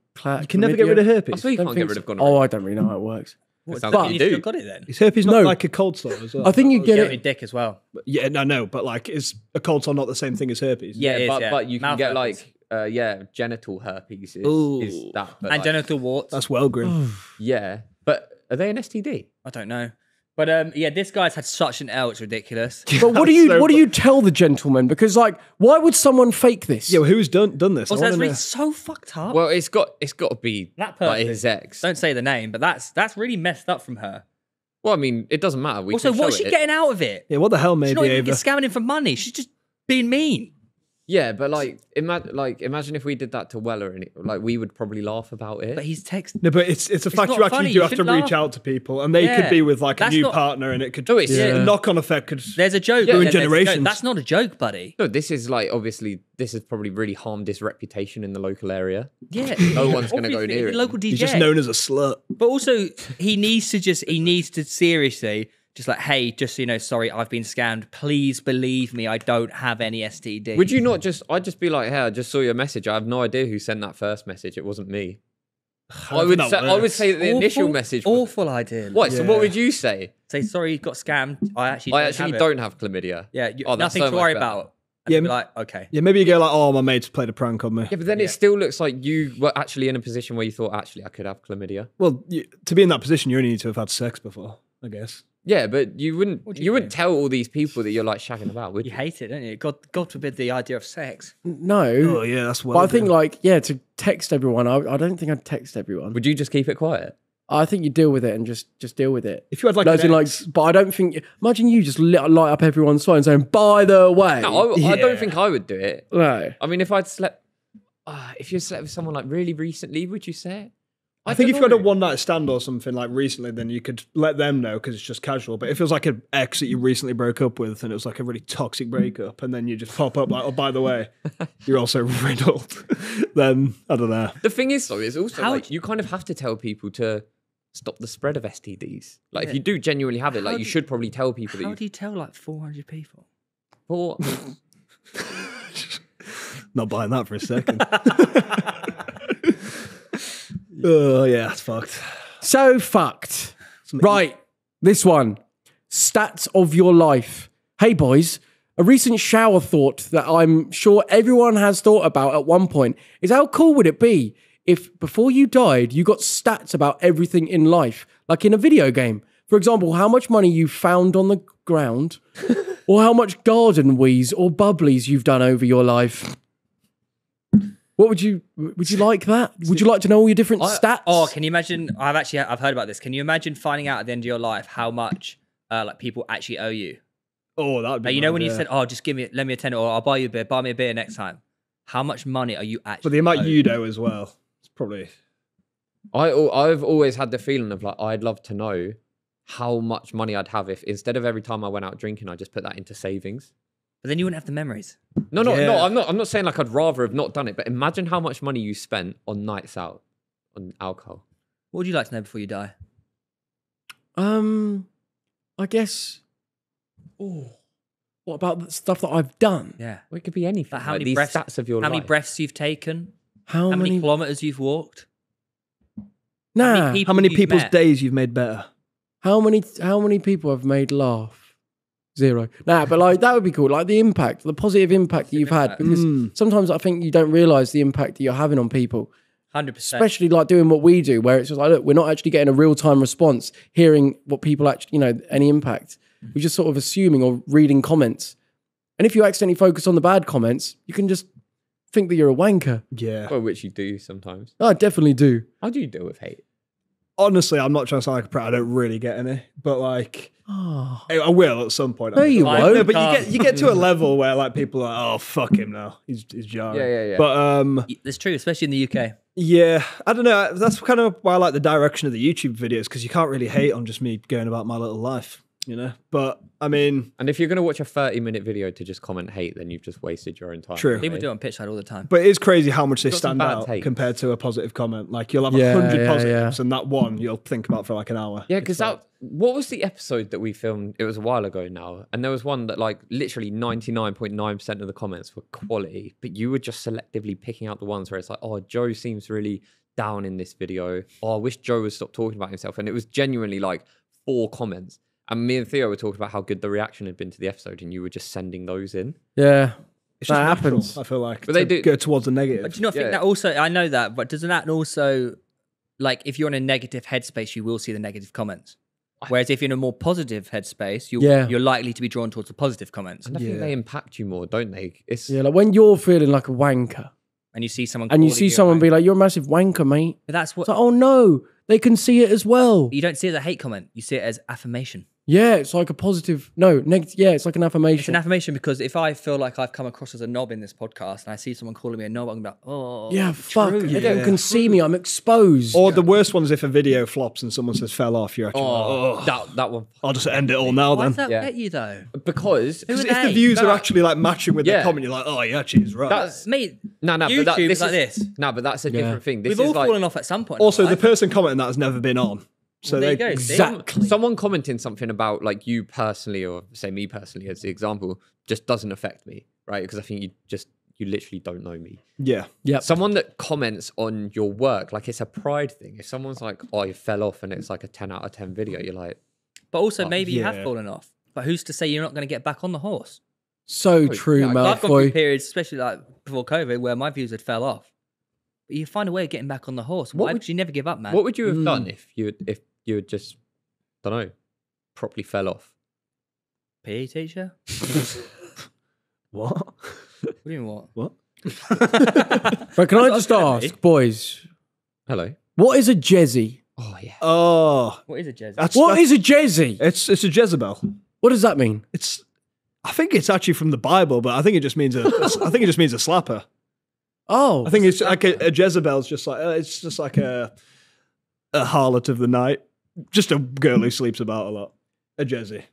you can never get rid of herpes. I swear you can't get rid of gonorrhea. Oh, I don't really know how it works. But you still got it then. Is herpes not like a cold sore as well? I think you get it. Dick as well. Yeah, no, but like, is a cold sore not the same thing as herpes? Yeah, but you can get like genital herpes is that. But And genital warts. That's well grim. Yeah, but are they an STD? I don't know. But yeah, this guy's had such an L, it's ridiculous. But what do you tell the gentleman? Because like, why would someone fake this? Yeah, well, who's done this? Also, that's really so fucked up. Well, it's got to be that person, like his ex. Don't say the name, but that's really messed up from her. Well, I mean, it doesn't matter. Also, what's she getting out of it? Yeah, what the hell, maybe? She's not even scamming him for money. She's just being mean. Yeah, but like imagine if we did that to Weller, and we would probably laugh about it. But he's texting. No, but it's a fact you actually do have to reach out to people, and they could be with like a new partner, and it could the knock-on effect could. There's a joke. Ruin generations. That's not a joke, buddy. No, this is like obviously this has probably really harmed his reputation in the local area. Yeah, no one's going to go near it. Local DJ. He's just known as a slut. But also, he needs to seriously. Just like, hey, just so you know, sorry, I've been scammed. Please believe me, I don't have any STD. Would you not just? I'd just be like, hey, I just saw your message. I have no idea who sent that first message. It wasn't me. I would say that the initial message. Awful idea. What? Yeah. So what would you say? Say sorry, got scammed. I actually don't have chlamydia. Yeah, nothing to worry about. Yeah, be like, okay. Yeah, maybe you go like, oh, my mate's played a prank on me. Yeah, but then it still looks like you were actually in a position where you thought, actually, I could have chlamydia. Well, to be in that position, you only need to have had sex before, I guess. Yeah, but you wouldn't tell all these people that you're like shagging about, would you? You hate it, don't you? God forbid the idea of sex. No. Oh yeah, that's well. But I think like to text everyone. I don't think I'd text everyone. Would you just keep it quiet? I think you deal with it and just deal with it. If you had like, but I don't think. Imagine you just light up everyone's phone saying, "By the way." No, I don't think I would do it. No. I mean, if I'd slept, if you slept with someone like really recently, would you say it? I think if you had a one-night stand or something like recently, then you could let them know because it's just casual. But if it was like an ex that you recently broke up with and it was like a really toxic breakup and then you just pop up like, oh, by the way, you're also riddled, then I don't know. The thing is, though, is also you kind of have to tell people to stop the spread of STDs. Like if you do genuinely have it, like you should probably tell people that How do you tell like 400 people? Not buying that for a second. Oh, yeah, it's fucked. So fucked. Right, this one. Stats of your life. Hey, boys. A recent shower thought that I'm sure everyone has thought about at one point is how cool would it be if before you died, you got stats about everything in life, like in a video game. For example, how much money you found on the ground, or how much garden wheeze or bubblies you've done over your life. What would you like that? Would you like to know all your different stats? Oh, can you imagine? I've heard about this. Can you imagine finding out at the end of your life how much like people actually owe you? Oh, that would be. Like, you know when you said, "Oh, just lend me a tenner, or I'll buy you a beer. Buy me a beer next time." How much money are you actually? But the amount you'd owe as well. It's probably. I've always had the feeling of like I'd love to know how much money I'd have if instead of every time I went out drinking, I just put that into savings. But then you wouldn't have the memories. No. I'm not saying like I'd rather have not done it, but imagine how much money you spent on nights out on alcohol. What would you like to know before you die? I guess. Oh, what about the stuff that I've done? Yeah, well, it could be anything. Like how like many these stats of your life. How many breaths you've taken? How many kilometers you've walked? Nah. How many people's days you've made better? How many people have made laugh? 0. Nah, but like that would be cool. Like the impact, the positive impact that you've had. Because sometimes I think you don't realise the impact that you're having on people. 100%. Especially like doing what we do, where it's just like, look, we're not actually getting a real-time response, hearing what people actually, any impact. We're just sort of assuming or reading comments. And if you accidentally focus on the bad comments, you can just think that you're a wanker. Yeah. Well, which you do sometimes. I definitely do. How do you deal with hate? Honestly, I'm not trying to sound like a prat. I don't really get any. But like, I will at some point. No, you won't. No, but you get to a level where like people are like, oh, fuck him now. He's jarring. Yeah. But it's true, especially in the UK. Yeah, I don't know. That's kind of why I like the direction of the YouTube videos, because you can't really hate on just me going about my little life, But I mean, and if you're going to watch a 30-minute video to just comment hate, then you've just wasted your entire. True. People do it on Pitchside all the time. But it is crazy how much they stand out takes. compared to a positive comment. Like you'll have 100 positives, and that one you'll think about for like an hour. Yeah, because what was the episode that we filmed? It was a while ago now, and there was one that like literally 99.9% of the comments were quality, but you were just selectively picking out the ones where it's like, oh, Joe seems really down in this video. Oh, I wish Joe would stop talking about himself. And it was genuinely like 4 comments. And me and Theo were talking about how good the reaction had been to the episode, and you were just sending those in. Yeah. It's just That natural, happens. I feel like. But they do go towards the negative. But do you not think that also? I know that, but doesn't that also, like, if you're in a negative headspace, you will see the negative comments. Whereas if you're in a more positive headspace, you're likely to be drawn towards the positive comments. And I think they impact you more, don't they? It's Yeah, like when you're feeling like a wanker, and you see someone, and you see someone be like, "You're a massive wanker, mate." But that's what. It's like, oh no, they can see it as well. You don't see it as a hate comment. You see it as affirmation. Yeah, it's like a positive. No, negative. Yeah, it's like an affirmation. It's an affirmation because if I feel like I've come across as a knob in this podcast and I see someone calling me a knob, I'm gonna be like, oh, yeah, fuck. true. Everyone can see me. I'm exposed. Or the worst one is if a video flops and someone says fell off, you're actually that one. I'll just end it all now Why then. does that get you though? Because Who are If the they? views are actually like matching with the Yeah. comment, you're like, oh, yeah, actually, he's right. that's Mate, no, but YouTube's like is, this. No, but that's a different thing. This We've is all like fallen off at some point. Also, in the life. person commenting that has never been on. So There they you go, see? exactly. someone commenting something about like you personally, or say me personally as the example, just doesn't affect me, right? Because I think you literally don't know me. Yeah. Yep. Someone that comments on your work, like it's a pride thing. If someone's like, "Oh, you fell off," and it's like a 10 out of 10 video, you're like, But also, maybe you yeah. have fallen off. But who's to say you're not going to get back on the horse? So true, yeah, I've gone through Malfoy. periods, especially like before COVID, where my views had fell off. But you find a way of getting back on the horse. Why would you never give up, man? what would you have done if you had just, don't know, properly fell off? PE teacher? What? What do you mean what? What? But can I just ask, boys, Hello. what is a jezzy? Oh yeah. Oh. What is a jazz? What is a jezzy? It's a Jezebel. What does that mean? I think it's actually from the Bible, but I think it just means a slapper. Oh, I think it's like a Jezebel's just like it's just like a harlot of the night, just a girl who sleeps about a lot. A Jezzy.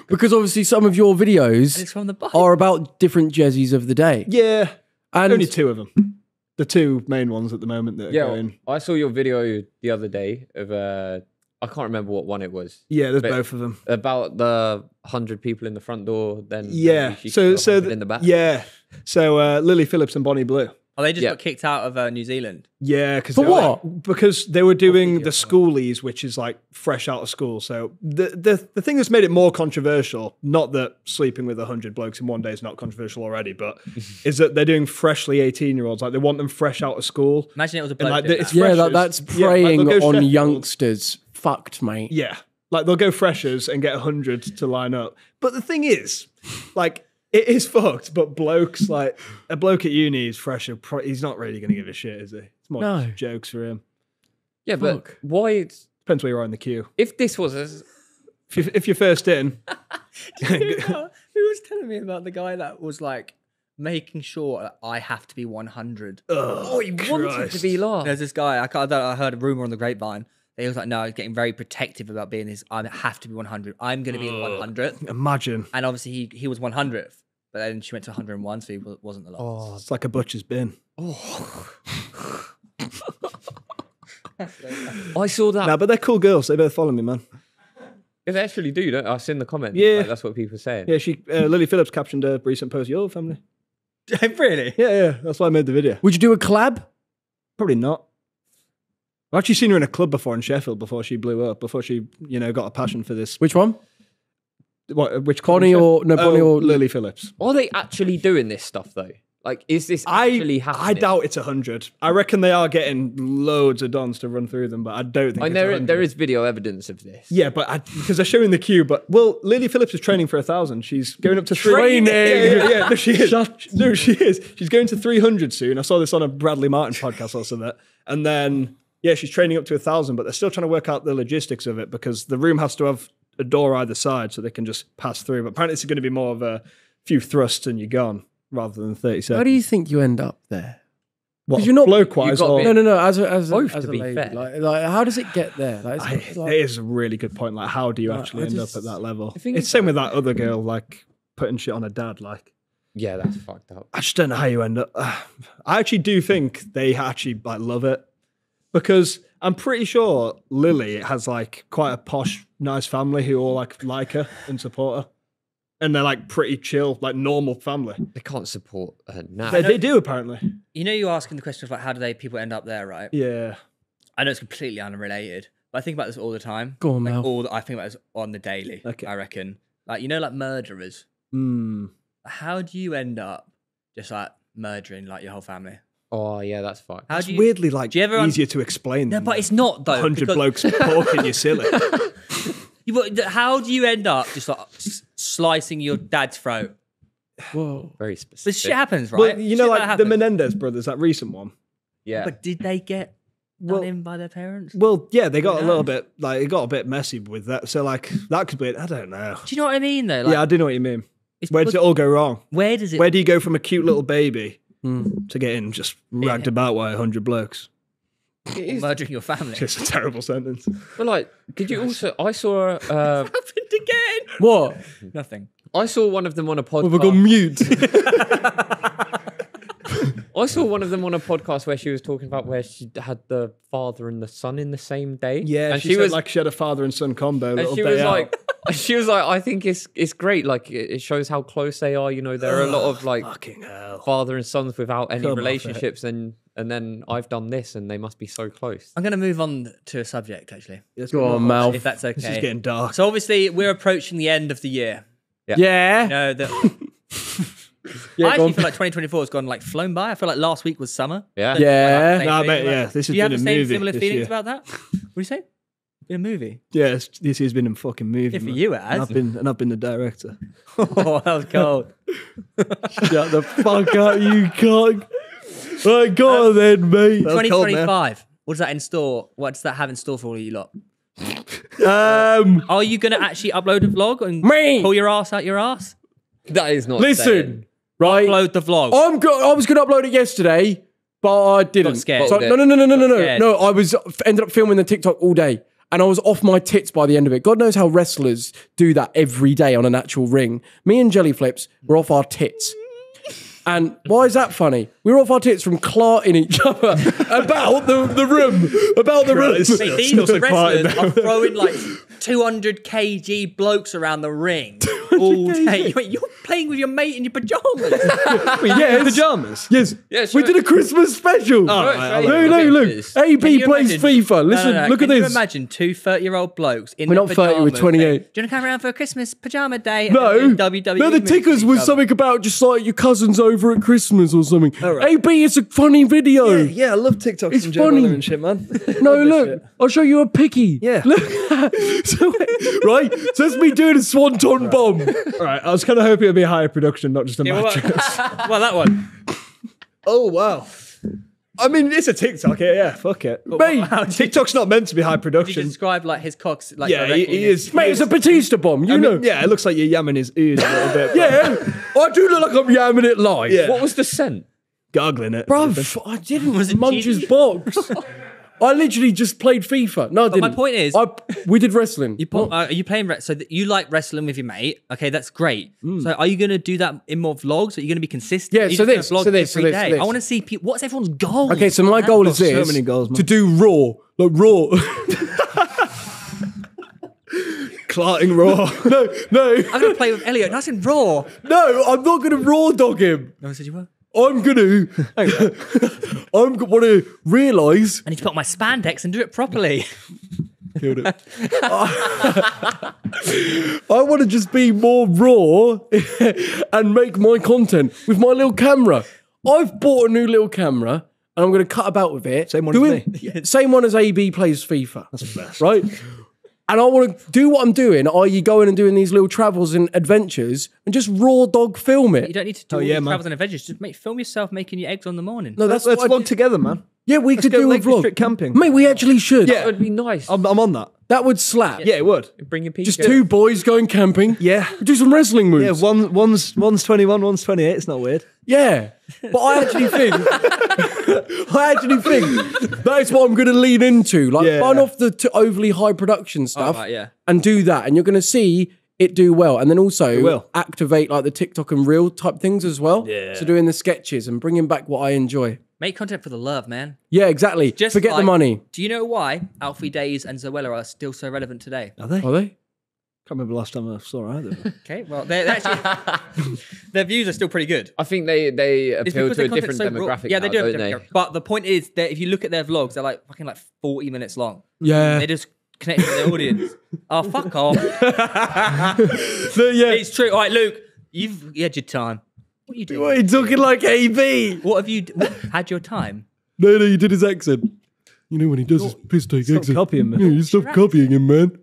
because obviously some of your videos It's from the Bible. are about different jezzies of the day. Yeah, And only two of them. The two main ones at the moment that are going. I saw your video the other day of I can't remember what one it was. Yeah, there's But- both of them. About the 100 people in the front door, then Yeah, maybe she so could go 100 in the back. yeah, so Lily Phillips and Bonnie Blue. Oh, they just Yeah. got kicked out of New Zealand. Yeah, because For what? Because they were doing the schoolies, which is like fresh out of school. So the thing that's made it more controversial, not that sleeping with 100 blokes in one day is not controversial already, but is that they're doing freshly 18-year-olds. Like they want them fresh out of school. Imagine it was a And bloke. like doing it's that. yeah, freshers. that's Yeah, like, preying they'll go on Sheffield. youngsters. Fucked, mate. Yeah, like they'll go freshers and get 100 to line up. But the thing is, like, it is fucked. But blokes, like a bloke at uni is fresher. He's not really going to give a shit, is he? It's more No. just jokes for him. Yeah, but Fuck. why? Depends where you are in the queue. If this was as If you're first in, Who was telling me about the guy that was like making sure that I have to be 100? oh, he wanted to be last. There's this guy, I heard a rumor on the grapevine. He was like, no, he's getting very protective about being this. I have to be 100. I'm going to be in 100th. Imagine. And obviously he was 100th. But then she went to 101, so he wasn't the last. Oh, it's like a butcher's bin. I saw that. Nah, but they're cool girls. They both follow me, man. If they actually do, don't I? I've seen the comments. Yeah. Like, that's what people are saying. Yeah, Lily Phillips captioned a recent post. Your family. Really? Yeah. That's why I made the video. Would you do a collab? Probably not. I've actually seen her in a club before in Sheffield before she blew up. Before she, got a passion for this. Which one? Which club Bonnie in or- Sheffield? no, Bonnie or- Lily Phillips? Are they actually doing this stuff though? Like, is this actually happening? I doubt it's 100. I reckon they are getting loads of dons to run through them, but I don't think And it's 100. there is video evidence of this. Yeah, but because they're showing the queue. But Lily Phillips is training for 1,000. She's going up to Training? Yeah. No, she is. No, she is. She's going to 300 soon. I saw this on a Bradley Martin podcast or something. And then she's training up to 1,000. But they're still trying to work out the logistics of it because the room has to have a door either side so they can just pass through. But apparently, it's going to be more of a few thrusts and you're gone rather than 30 seconds. How do you think you end up there? What, you're not- bloke-wise? you've got or- to be- No. As a Both, as to a be lady, fair. like, how does it get there? Like, it's It like- is a really good point. Like, how do you actually I end just- up at that level? The thing It's is, same with that other girl, like putting shit on her dad. Like, Yeah, that's fucked up. I just don't know how you end up. I actually do think they actually like love it because I'm pretty sure Lily has like quite a posh, nice family who all like her and support her, and they're like pretty chill, like normal family. They can't support her now. They do apparently. You know, you're asking the question of like, how do people end up there, right? Yeah. I know it's completely unrelated, but I think about this all the time. Go on, like, Mel. I think about this on the daily. Okay. I reckon, like like murderers. Hmm. how do you end up just like murdering like your whole family? Oh yeah, that's fine. How It's do you, weirdly like do you ever easier to explain. No, than but it's not though. 100 because- blokes porking you silly. How do you end up just like slicing your dad's throat? Whoa. Very This specific. shit happens, right? Well, you know, Shit like that the happens. Menendez brothers, that recent one. Yeah. But did they get done in by their parents? Well, yeah, they got a Yeah. little bit like it got a bit messy with that. So like that could be. I don't know. Do you know what I mean though? Like, Yeah, I do know what you mean. it's Where does it because- all go wrong? Where does it? Where do you go from a cute little baby to getting just ragged about by 100 blokes? murdering your family? It's a terrible sentence. But like, did you also? I saw. Happened again. What? Nothing. I saw one of them on a podcast. Have I gone mute? I saw one of them on a podcast where she was talking about where she had the father and the son in the same day. Yeah, and she said like she had a father and son combo. and Little she day was out. like, she was like, I think it's great. Like it shows how close they are. You know, there are a lot of like fucking hell. father and sons without any Come off it. relationships, and then I've done this, and they must be so close. I'm going to move on to a subject actually, Go on, Mal. if that's okay. This is getting dark. So obviously we're approaching the end of the year. Yeah. You know that. Yeah, I go actually on. feel like 2024 has gone like flown by. I feel like last week was summer. Yeah. Yeah. Nah, mate, yeah, this has Do you have been the a same movie similar this feelings year. about that? What do you say? In a movie? Yeah, this has been a fucking movie. Yeah, for man. you it And has. I've been the director. Oh, that was cold. Shut the fuck up, you cunt. Right, go on then, mate. That was cold, man. 2025. What does that in store? What does that have in store for all of you lot? Are you going to actually upload a vlog and Me. pull your ass out your ass? That is not. Listen, saying. right? Upload the vlog. I was going to upload it yesterday, but I didn't. Got scared. So, no. scared. No, I was ended up filming the TikTok all day, and I was off my tits by the end of it. God knows how wrestlers do that every day on an actual ring. Me and Jelly Flips were off our tits. And why is that funny? We were off our tits from clarting each other about the room. About the room. Christ. Mate, these Still so wrestlers quiet now. are throwing like 200 kg blokes around the ring all day. Wait, you're playing with your mate in your pajamas. Yes. Pajamas. Yes. Yeah, We sure. did a Christmas special. right, Look. AB Can you plays imagine- FIFA. Listen, look at Can you this. imagine two 30-year-old blokes in We're their not 30, we're pajamas 28. saying, do you want to come around for a Christmas pajama day? No, And then WWE no, the moves tickers each was other. something about just like your cousins over at Christmas or something. right. AB, it's a funny video. Yeah, I love TikTok It's and Joe funny. Rogan and shit, man. No, Love this look, shit. I'll show you a picky. Yeah. Look. So, right? So that's me doing a swanton bomb. All right, I was kind of hoping it'd be a higher production, not just a Yeah, mattress. well, that one. Oh wow. I mean, it's a TikTok. Yeah, fuck it. Mate, How do you TikTok's not meant to be high Did you production. describe like his cocks? Like, Yeah, directly he in is. mate, it's a Batista bomb, you I know. mean, yeah, it looks like you're yamming his ears a little bit. Yeah, I do look like I'm yamming it live. Yeah. What was the scent? Gargling it. Bruv, I didn't. Was it Munch's cheesy? box. I literally just played FIFA. No, I didn't. my point is- we did wrestling. Are you playing so that you like wrestling with your mate? Okay, that's great. So are you going to do that in more vlogs? Are you going to be consistent? Yeah, Are you so just gonna this, vlog so every this, so day? this. I want to see people. What's everyone's goal? Okay, so my goal is so this: many goals, man. to do raw, like raw. Clarting raw. no, I'm going to play with Elliot. Nice and raw. no, I'm not gonna raw dog him. No one said you were. I'm gonna, want to realise. I need to put on my spandex and do it properly. Killed it. I want to just be more raw and make my content with my little camera. I've bought a new little camera and I'm going to cut about with it. Same one as me. Yeah, same one as AB plays FIFA. That's the best. Right? And I want to do what I'm doing, i.e. going and doing these little travels and adventures and just raw dog film You it. don't need to do all yeah, these man. travels and adventures. Just film yourself making your eggs on the morning. No, that's Let's what I vlog did. together, man. Yeah, we could go do a Lake vlog. District camping. Mate, we actually should. Yeah. That would be nice. I'm on that. That would slap. Yeah, it would. Bring your Just PJ. two boys going camping. Yeah. Do some wrestling moves. Yeah, one's 21, one's 28. It's not weird. Yeah, but I actually think that is what I'm going to lean into. Like, Yeah. burn off the overly high production stuff, right, yeah. and do that, and you're going to see it do well. And then also will. activate like the TikTok and Reel type things as well. Yeah. So doing the sketches and bringing back what I enjoy. Make content for the love, man. Yeah, exactly. Just Forget the like- money. Do you know why Alfie Days and Zoella are still so relevant today? Are they? Are they? Can't remember the last time I saw either. Okay, well, they're actually their views are still pretty good. I think they It's appeal because to their a content's different so raw. demographic. Yeah, they now, do. Have a don't they? demographic. But the point is that if you look at their vlogs, they're like fucking like 40 minutes long. Yeah. They just connect with their audience. Oh, fuck off. Yeah. It's true. All right, Luke. You've had your time. What are you doing? What are you talking like AB? What have you had your time? No, you did his accent. You know when he does his piss take Stop accent. copying me. Yeah, you stop copying him, man.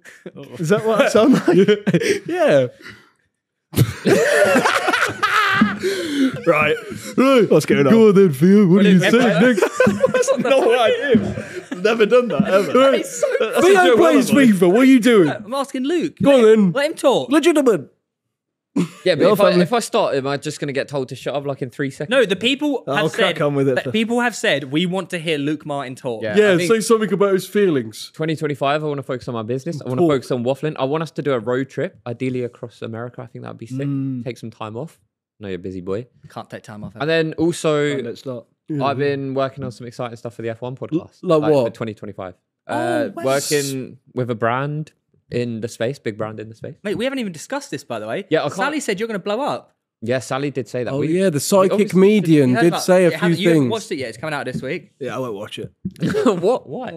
Is that what I sound like? Yeah. Right. What's going on? Go on then, Theo. What do you say next? That's not what I do. I've never done that ever. Theo plays FIFA. What are you doing? I'm asking Luke. Go on then. Let him talk. Legitimate. Yeah, but if I start, am I just going to get told to shut up like in 3 seconds? No, the people I'll have said. crack on with it. People have said we want to hear Luke Martin talk. Yeah. Yeah, I think say something about his feelings. 2025, I want to focus on my business. I want to focus on waffling. I want us to do a road trip, ideally across America. I think that would be sick. Take some time off. I know you're a busy boy. Can't take time off. And then also, Let's not. I've been working on some exciting stuff for the F1 podcast. Like what? For 2025. Oh, working with a brand in the space, big brand in the space. Mate, we haven't even discussed this, by the way. Yeah, I can't- Sally said you're going to blow up. Yeah, Sally did say that. Oh, We- yeah, the we psychic obviously- You median heard did about- say a you few haven't- You haven't things. watched it yet. It's coming out this week. Yeah, I won't watch it. What? Why?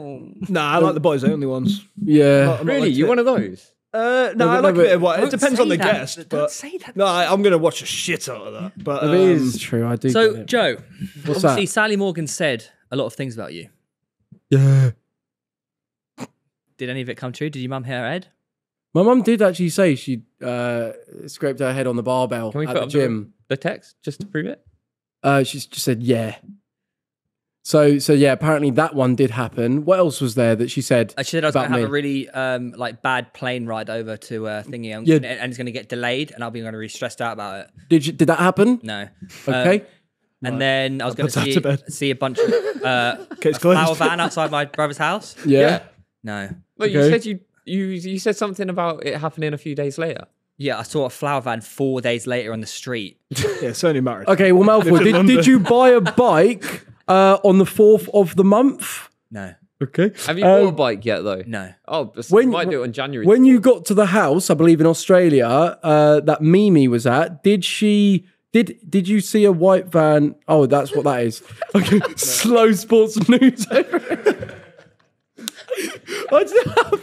Nah, I like the boys only ones. Yeah. I'm not Really? like you it. one of those? No, No, I like but- a bit of what. It Don't depends say on the that. guest. Don't But say that. no, I'm going to watch the shit out of that. But It is true. I do. So, get it. Joe, What's obviously, that? Sally Morgan said a lot of things about you. Yeah. Did any of it come true? Did your mum hit her head? My mum did actually say she scraped her head on the barbell Can we at put the up gym. the text just to prove it? She's just said, yeah. So yeah, apparently that one did happen. What else was there that she said? She said I was about going to have me? a really like bad plane ride over to Thingy, and, Yeah. and it's going to get delayed, and I'll be really stressed out about it. Did that happen? No. Okay. And then I was going put that to to bed. see a bunch of Case flower closed. van outside my brother's house. Yeah. No. Well, you Okay. said you said something about it happening a few days later. Yeah, I saw a flower van 4 days later on the street. Yeah, it's only married. Okay. Well, Malfoy, did you buy a bike on the 4th of the month? No. Okay. Have you bought a bike yet, though? No. Oh, When- you might do it in January. When you got to the house, I believe in Australia, that Mimi was at, did you see a white van? Oh, that's what that is. Okay, slow sports news.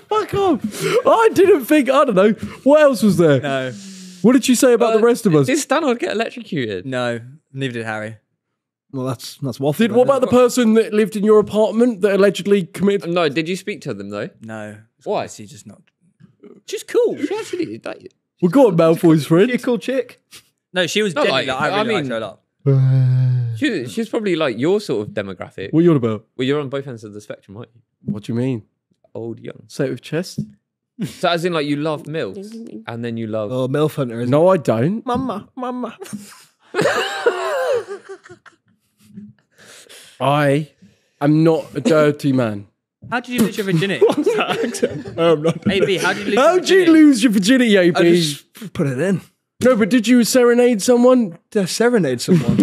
Fuck off. I didn't think, I don't know. What else was there? No. What did you say about the rest of us? Did Stanley get electrocuted? No. Neither did Harry. Well, that's Wafflin. What about the person that lived in your apartment that allegedly committed? No, did you speak to them, though? No. Why? She's just not. She's cool. She actually... Well, go on, Malfoy's friend. a cool chick? No, she was No, genuinely, like, I really I liked mean- her a lot. She's probably like your sort of demographic. What are you on about? Well, you're on both ends of the spectrum, aren't you? What do you mean? Old, young. Say it with chest? So as in like you love MILFs and then you love... Oh, MILF Hunter is. No, I don't. Mama. I am not a dirty man. How did you lose your virginity? I'm not. AB, how did you lose How your did you virginity? lose your virginity, AB? I just put it in. No, but did you serenade someone? To serenade someone.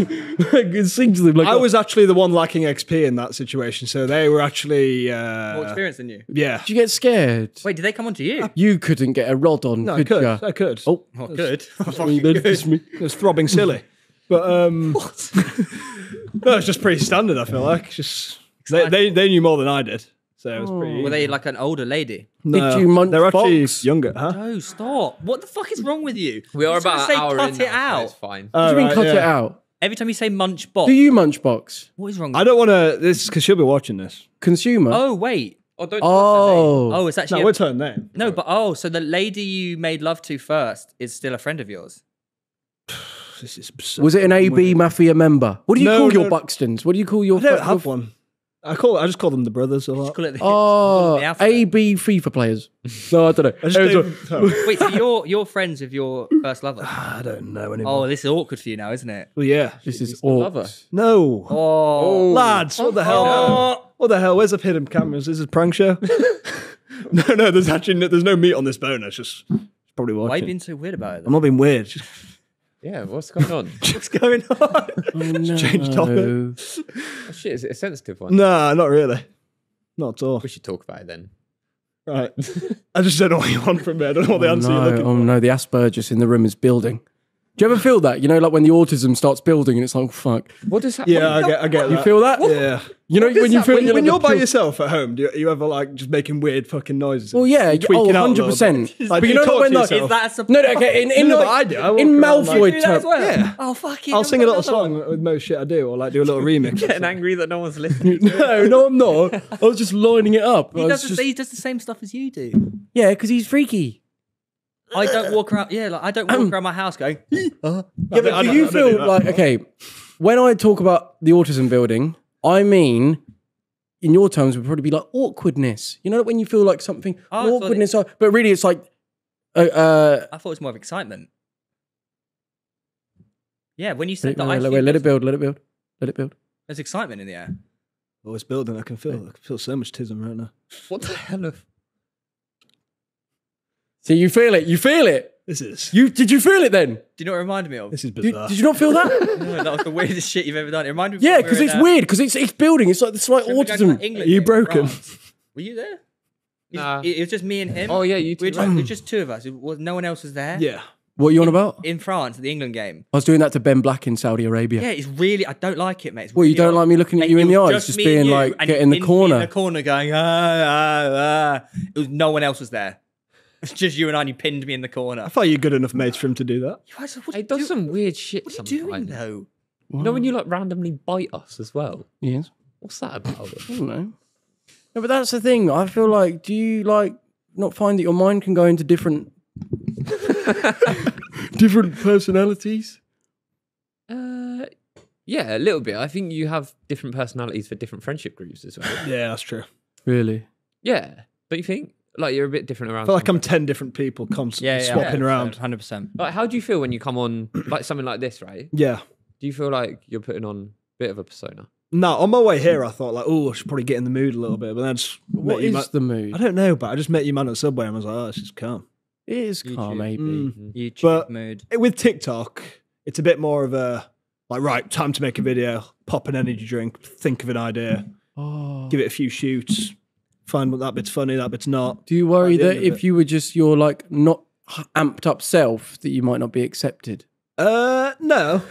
Sing to them like I was actually the one lacking XP in that situation, so they were actually. More experience than you. Yeah. Did you get scared? Wait, did they come on to you? You couldn't get a rod on, No, I could could. ya? I could. Oh, Oh, good. that is me. It was throbbing silly. But no, it's just pretty standard, I feel like. Just they knew more than I did. So it was pretty Were they like an older lady? Did you munch They're actually box? younger, huh? Oh, stop. What the fuck is wrong with you? We are I was gonna about say an hour cut in it now, so out. it's fine. What do you mean Right, cut yeah. it out? Every time you say munch box, Do you munch box? what is wrong with I don't want to. This because she'll be watching this. Consumer? Oh, wait. Oh, don't Oh, it's No, actually... what's her name? No, but so the lady you made love to first is still a friend of yours? This is Was it an AB Mafia member? What do you No, call your no. Buxtons? What do you call your... I don't have one. I just call them the brothers a lot. Call it the, Oh, the alphabet. AB FIFA players. No, I don't know. I just don't, Wait, so you're friends with your first lover? I don't know anymore. Oh, this is awkward for you now, isn't it? Well, yeah. This is the lover. orcs. No. Oh. Lads, what the hell? What the hell? Where's the hidden cameras? This is a prank show? no, there's no meat on this bone. It's just probably watching. Why are you being so weird about it? I'm Then? not being weird. Just, Yeah, what's going on? what's going on? No. Change topic. Oh, shit, is it a sensitive one? Nah, not really. Not at all. We should talk about it then. Right. I just don't know what you want from me. I don't know what the answer you're looking Oh for. no, the Asperger's in the room is building. Do you ever feel that? You know, like when the autism starts building and it's like, oh, fuck. What does that? Yeah, I get You that. feel that? Yeah. You know, when you feel when you're by yourself at home, do you ever like just making weird fucking noises? Well, yeah, tweaking out a little 100%. bit? But do you know talk when to like, yourself? Is that a surprise? no, okay, in No, like, but I do. I walk in around like- Malfoy Do that as term, well? Yeah. Oh, fucking. I'll sing a little song with most shit I do, or like do a little remix. Getting angry that no one's listening. no, I'm not. I was just lining it up. He does the same stuff as you do. Yeah, because he's freaky. I don't walk around. Yeah, like I don't walk around my house going. Yeah, but do you feel like, okay, when I talk about the autism building, I mean, in your terms, would probably be like awkwardness. You know, when you feel like something, awkwardness, but really it's like, I thought it was more of excitement. Yeah, when you said that, let it build, let it build, let it build. There's excitement in the air. Oh, it's building. I can feel so much tism right now. What the hell of? See, you feel it. You feel it. Did you feel it then? Do you know what it reminded me of? This is bizarre. Did you not feel that? No, that was the weirdest shit you've ever done. It reminded me. Yeah, because it's weird. Because it's building. It's like autism. Are you broken? Were you there? Nah. It was just me and him. Oh yeah, you two. It was just two of us. No one else was there. Yeah. What are you on about? In France, at the England game. I was doing that to Ben Black in Saudi Arabia. Yeah, it's really. I don't like it, mate. It's Well, you really don't like me looking at you in the eyes, just me being and you, like, and get in the corner. In the corner going, ah. It was no one else was there. It's just you and I, and you pinned me in the corner. I thought you're good enough mates for him to do that. He does some weird shit What are you sometimes. doing, though? You know when you like randomly bite us as well? Yes. What's that about? I don't know. No, but that's the thing. I feel like, do you like not find that your mind can go into different different personalities? Yeah, a little bit. I think you have different personalities for different friendship groups as well. Yeah, that's true. Really? Yeah, don't you think? Like you're a bit different around. I feel like I'm 10 different people constantly swapping around. 100%. Like, how do you feel when you come on like something like this, right? Yeah. Do you feel like you're putting on a bit of a persona? No, on my way here, I thought like, oh, I should probably get in the mood a little bit. But then I just What is the mood? I don't know, but I just met you man at Subway and I was like, oh, it's just calm. It is calm, maybe. YouTube But mood. With TikTok, it's a bit more of a like, right, time to make a video, pop an energy drink, think of an idea, give it a few shoots, find what that bit's funny, that bit's not. Do you worry that if you were just your like not amped up self, that you might not be accepted? No.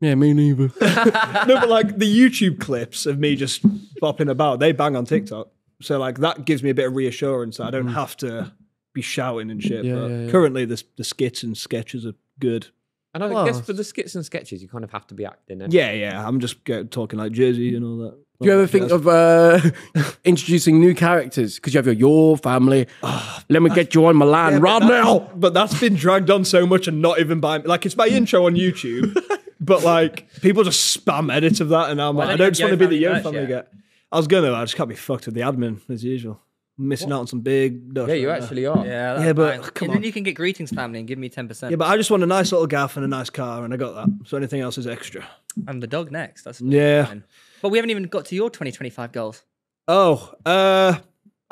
Yeah, me neither. No, but like the YouTube clips of me just bopping about, they bang on TikTok. So like that gives me a bit of reassurance that I don't have to be shouting and shit. Yeah, but yeah, yeah. currently the skits and sketches are good. And I guess for the skits and sketches, you kind of have to be acting. Yeah. I'm just talking like Jersey and all that. Do you ever think of introducing new characters? Because you have your family. Let me get you on my land right now. But that's been dragged on so much and not even by me. Like, it's my intro on YouTube, but like, people just spam edits of that, and I'm like, I don't just want to be the Yo family guy. I just can't be fucked with the admin as usual. I'm missing out on some big stuff. Yeah, you actually are. Yeah, but fine. come and on. then you can get greetings family and give me 10%. Yeah, but I just want a nice little gaff and a nice car, and I got that. So anything else is extra. And the dog next. That's Yeah. But we haven't even got to your 2025 goals. Oh, I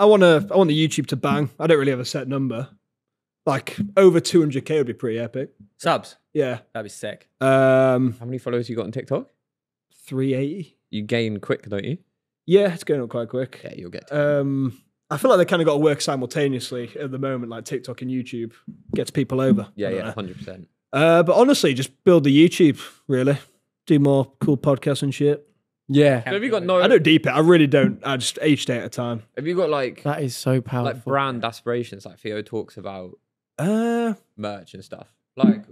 want the YouTube to bang. I don't really have a set number. Like over 200k would be pretty epic. Subs. Yeah. That'd be sick. How many followers you got on TikTok? 380. You gain quick, don't you? Yeah, it's going up quite quick. Yeah, you'll get to it. I feel like they kind of got to work simultaneously at the moment, like TikTok and YouTube gets people over. Yeah, 100%. But honestly, just build the YouTube, really. Do more cool podcasts and shit. Yeah. So have you got I don't deep it. I really don't. I just each day at a time. Have you got like That is so powerful. like brand aspirations? Like Theo talks about Uh, merch and stuff. Like,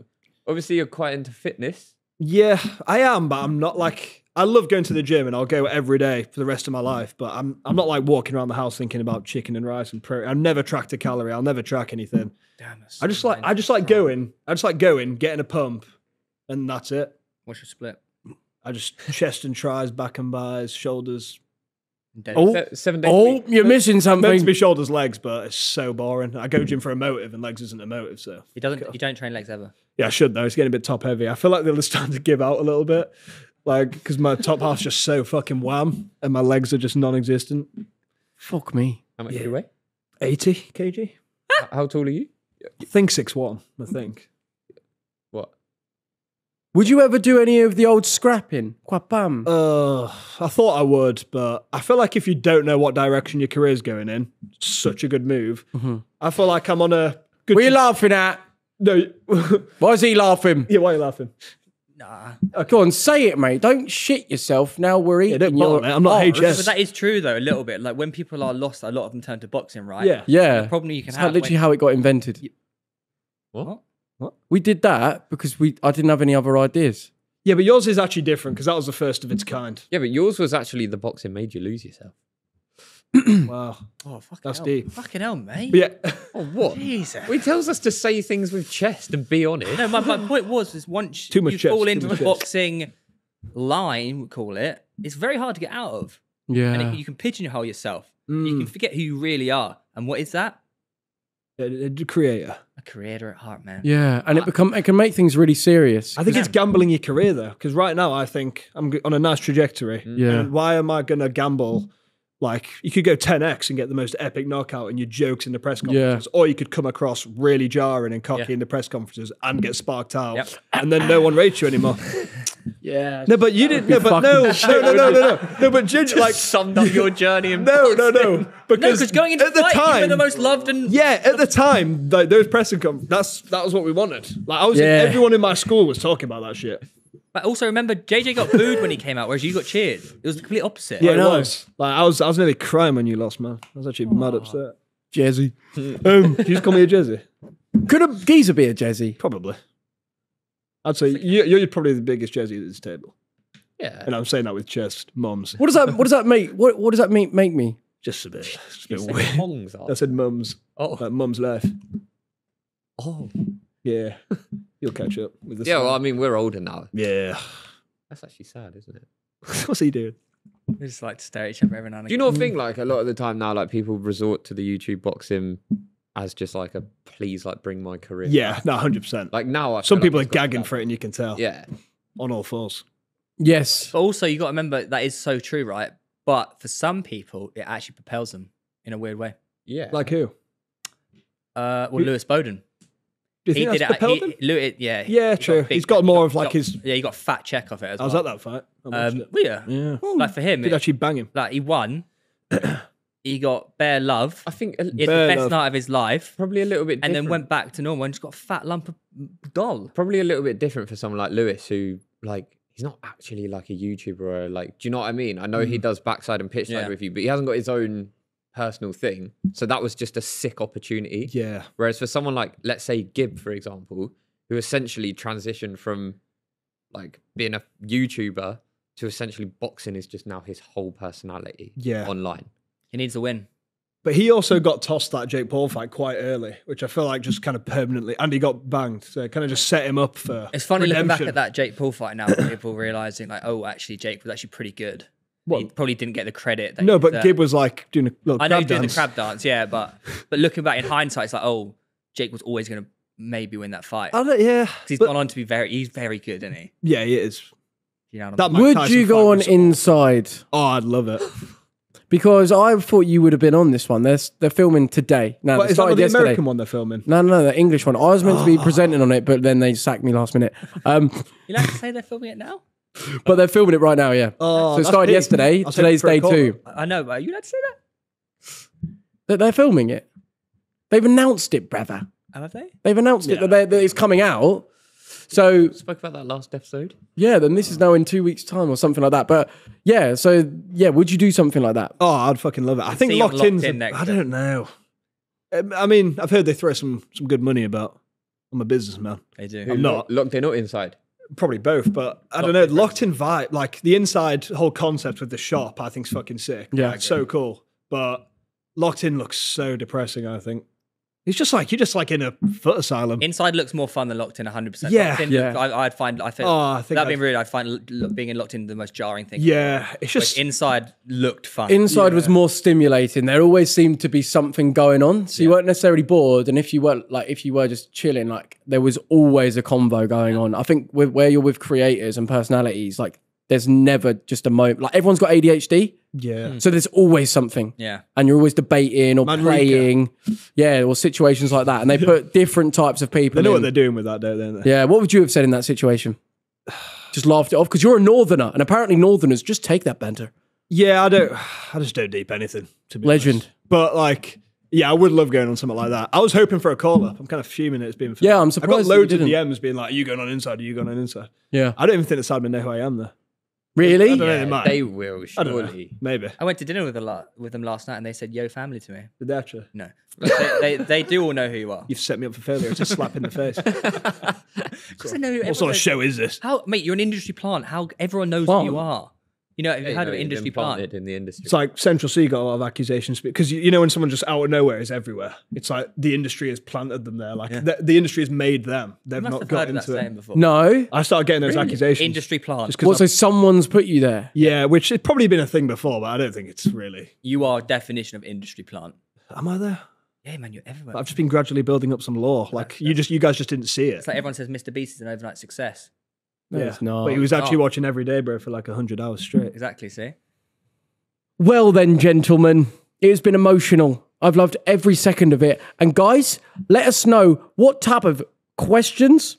obviously, you're quite into fitness. yeah, I am, but I'm not like. I love going to the gym and I'll go every day for the rest of my life. But I'm not like walking around the house thinking about chicken and rice and protein. I've never tracked a calorie. I'll never track anything. Damn, I just like going, getting a pump, and that's it. What's your split? I just chest and tries, back and buys, shoulders. Oh, 7 days. a week. you're missing Meant to something. be shoulders, legs, but it's so boring. I go gym for a motive, and legs isn't a motive. So You don't train legs ever. yeah, I should though. It's getting a bit top heavy. I feel like they're starting to give out a little bit, like because my top half's just so fucking wham, and my legs are just non-existent. Fuck me. How much do you weigh? 80 kg. How tall are you? I think 6'1". I think. What? Would you ever do any of the old scrapping? Quapam. I thought I would, but I feel like if you don't know what direction your career's going in, it's such a good move. I feel like I'm on a good. What are you laughing at? No. Why is he laughing? Yeah, why are you laughing? Nah. Go on, say it, mate. Don't shit yourself. Now we're eating. Don't bother, mate. I'm not HS. But that is true though, a little bit. Like when people are lost, a lot of them turn to boxing, right? Yeah. Yeah. The problem you can It's have. literally how it got invented. What? We did that because I didn't have any other ideas. Yeah, but yours is actually different because that was the first of its kind. Yeah, but yours was actually the boxing made you lose yourself. Wow. Oh, fucking That's hell. deep. Fucking hell, mate. But yeah. Oh, what? Jesus. Well, he tells us to say things with chest and be honest. No, my point was once Too much you chest, fall too into much the chest. boxing line, we call it, it's very hard to get out of. Yeah. And you can pigeonhole yourself. You can forget who you really are. And what is that? The creator. A creator at heart, man. Yeah, and it can make things really serious. I think it's gambling your career though, because right now I think I'm on a nice trajectory. Yeah. And why am I going to gamble? Like you could go 10x and get the most epic knockout in your jokes in the press conferences, or you could come across really jarring and cocky in the press conferences and get sparked out, and then no one rates you anymore. Yeah. No, but you didn't. No, but no. But Ginger, like summed up your journey in no. No, because going into at the fight, you were time, the most loved and at the time, like, those press conferences, that was what we wanted. Like everyone in my school was talking about that shit. But also remember, JJ got booed when he came out, whereas you got cheered. It was the complete opposite. Yeah, it was. Like I was nearly crying when you lost, man. I was actually mad upset. Jazzy. Did you just call me a Jezzy? Could a geezer be a Jazzy? Probably. I'd say you're probably the biggest Jezzy at this table. Yeah. And I'm saying that with chest, mums. What does that make? What does that make me? Just a bit. Just a You bit said weird. Hongs are. I said mums. Oh. Like mum's life. Oh. Yeah. You'll catch up with this. Yeah, well, I mean, we're older now. Yeah. That's actually sad, isn't it? What's he doing? We just like to stare at each other every now and Do you again. not think, like, a lot of the time now, like, people resort to the YouTube boxing as just like a please, like, bring my career Yeah, back? no, 100%. Like, now I feel Some like people are it's got gagging that- for it and you can tell. Yeah. On all fours. Yes. But also, you got to remember that is so true, right? But for some people, it actually propels them in a weird way. Yeah. Like who? Lewis Bowden. Do you think that's propelled him? Yeah. Yeah, true. He's got more of like his... Yeah, he got a fat check off it as I well. was at that fight. I watched it. Well, yeah. Yeah. Like for him, Did actually bang him. like he won. He got bare love. I think He had Bare the best love. night of his life. probably a little bit And different. then went back to normal and just got a fat lump of doll. Probably a little bit different for someone like Lewis, who, like, he's not actually like a YouTuber or like, do you know what I mean? I know he does backside and pitch side Yeah. with you, but he hasn't got his own personal thing. So that was just a sick opportunity. Yeah. Whereas for someone like, let's say Gibb, for example, who essentially transitioned from like being a YouTuber to essentially boxing is just now his whole personality online. He needs a win. But he also got tossed that Jake Paul fight quite early, which I feel like just kind of permanently, and he got banged. So it kind of just set him up for It's funny looking back redemption. at that Jake Paul fight now, people realizing like, oh, actually, Jake was actually pretty good. What? He probably didn't get the credit. That No, he but deserved. Gibb was like doing a little I know crab he's doing the dance. crab dance, yeah, but looking back in hindsight, it's like, oh, Jake was always going to maybe win that fight. I don't, yeah. 'Cause he's but- gone on to be he's very good, isn't he? Yeah, he is. You know what That I'm Mike Would Tyson you fight go on was- inside? Oh, I'd love it. Because I thought you would have been on this one. They're filming today. No, But they is that not started the yesterday. American one they're filming? No, the English one. I was meant to be presenting on it, but then they sacked me last minute. You like to say they're filming it now? But they're filming it right now, yeah. Oh, So it that's started big. yesterday. I'll take Today's it for a day call. 2. I know, but are you allowed to say that? That they're filming it. They've announced it, brother. Have they? They've announced it that it's coming out. So Spoke about that last episode. yeah, then this is now in 2 weeks' time or something like that. But yeah, so yeah, would you do something like that? Oh, I'd fucking love it. I think See you on Locked In's... Locked In next I don't know. I mean, I've heard they throw some good money about. I'm a businessman. They do. I'm not. Locked in or inside? Probably both, but I don't know. Locked In vibe, like the inside whole concept with the shop, I think's fucking sick. Yeah. Like, so cool. But Locked In looks so depressing, I think. It's just like, you're just like in a foot asylum. Inside looks more fun than Locked In, 100%. Yeah. Locked In, Yeah. I think I think without being rude, I'd find being in Locked In the most jarring thing. Yeah, it's Whereas just... Inside looked fun. Inside was more stimulating. There always seemed to be something going on, so you weren't necessarily bored. And if you were just chilling, like there was always a convo going on. I think where you're with creators and personalities, like there's never just a moment. Like everyone's got ADHD, yeah. so there's always something. Yeah. And you're always debating or Manrika. playing, or situations like that. And they put different types of people They know what in. they're doing with that, don't they? Yeah, what would you have said in that situation? Just laughed it off because you're a northerner, and apparently northerners just take that banter. Yeah, I just don't deep anything, to be Legend. honest. But like, Yeah, I would love going on something like that. I was hoping for a call up. I'm kind of fuming it's been. Yeah, I'm surprised. I got loads of DMs being like, "Are you going on inside? Are you going on inside?" Yeah, I don't even think the sidemen know who I am though. Really? I don't know, they might. They will, I don't know. surely. Maybe. I went to dinner with them last night, and they said "Yo, family" to me. Did they actually? No, they do all know who you are. You've set me up for failure. It's a slap in the face. Because I know What sort of show is this? How, mate? You're an industry plant. How everyone knows who you are. You know, have you heard of an industry plant? In the industry. It's like Central C got a lot of accusations because you know when someone just out of nowhere is everywhere. It's like the industry has planted them there. Like the industry has made them. They've not got into it. Before. No. I started getting those accusations. Industry plant. What? So someone's put you there? Yeah, which has probably been a thing before, but I don't think it's really. You are definition of industry plant. Am I there? Yeah, man, you're everywhere. I've just been gradually building up some lore. Like you guys just didn't see it. It's like everyone says Mr. Beast is an overnight success. No, it's not. But he was actually watching every day, bro, for like 100 hours straight. Exactly. See. Well then, gentlemen, it has been emotional. I've loved every second of it. And guys, let us know what type of questions?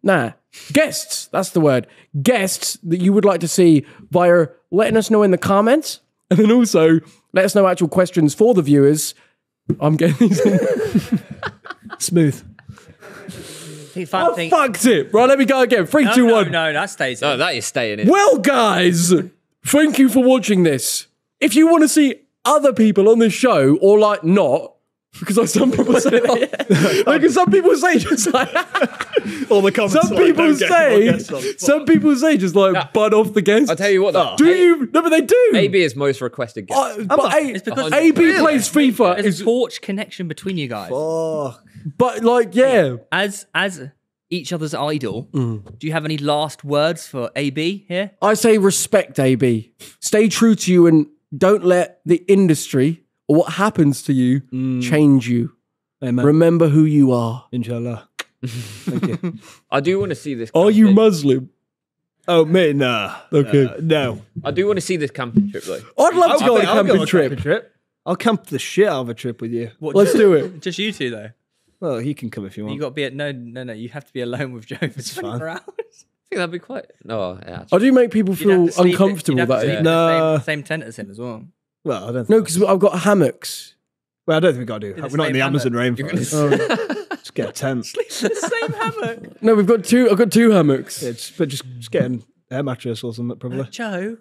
Nah. Guests, that's the word. Guests that you would like to see via letting us know in the comments. And then also, let us know actual questions for the viewers. I'm getting these smooth. Fucked it. Right, let me go again. 3, 2, 1. No, that stays in. No, that is staying in. Well, guys, thank you for watching this. If you want to see other people on this show, or like not, because like some people say, because some people say just like, all the comments. Some people say just like bud off the guests. I'll tell you what, though. Do you? No, but they do. AB is most requested guest. But it's because AB plays FIFA. There's a torch connection between you guys. But like, yeah. As each other's idol, do you have any last words for AB here? I say respect, AB. Stay true to you and don't let the industry or what happens to you change you. Amen. Remember who you are. Inshallah. Thank you. I do want to see this. Are you Muslim? Oh, mate, nah. Okay. No. I do want to see this camping trip, though. I'd love to go on a camping trip. I'll camp the shit out of a trip with you. Let's do it. Just you two, though. Well, he can come if you want. You got to be at no. You have to be alone with Joe for 24 hours. I think that'd be quite. No, yeah. I do make people feel uncomfortable about it. No, same tent as him as well. Well, I don't. No, because I've got hammocks. Well, I don't think we got to do. We're not in the Amazon rainforest. Just get a tent. Sleep in the same hammock. No, we've got two. I've got 2 hammocks. Yeah, but just get an air mattress or something, probably. Joe,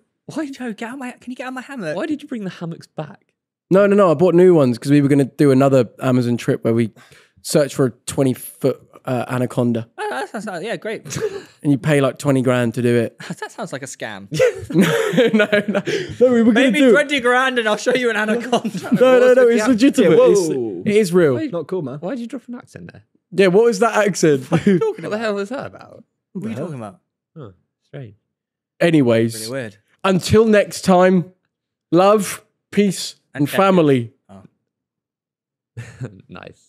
Joe, get out my. Can you get out my hammock? Why did you bring the hammocks back? No. I bought new ones because we were going to do another Amazon trip where we search for a 20-foot anaconda. Oh, yeah, great. And you pay like 20 grand to do it. That sounds like a scam. No, we were going to do 20 grand and I'll show you an anaconda. No, it's legitimate. It is real. It's not cool, man. Why did you drop an accent there? Yeah, what was that accent? What the hell was that about? What are you talking about? Oh, strange. Anyways, Really weird. Until next time, love, peace, and family. Nice.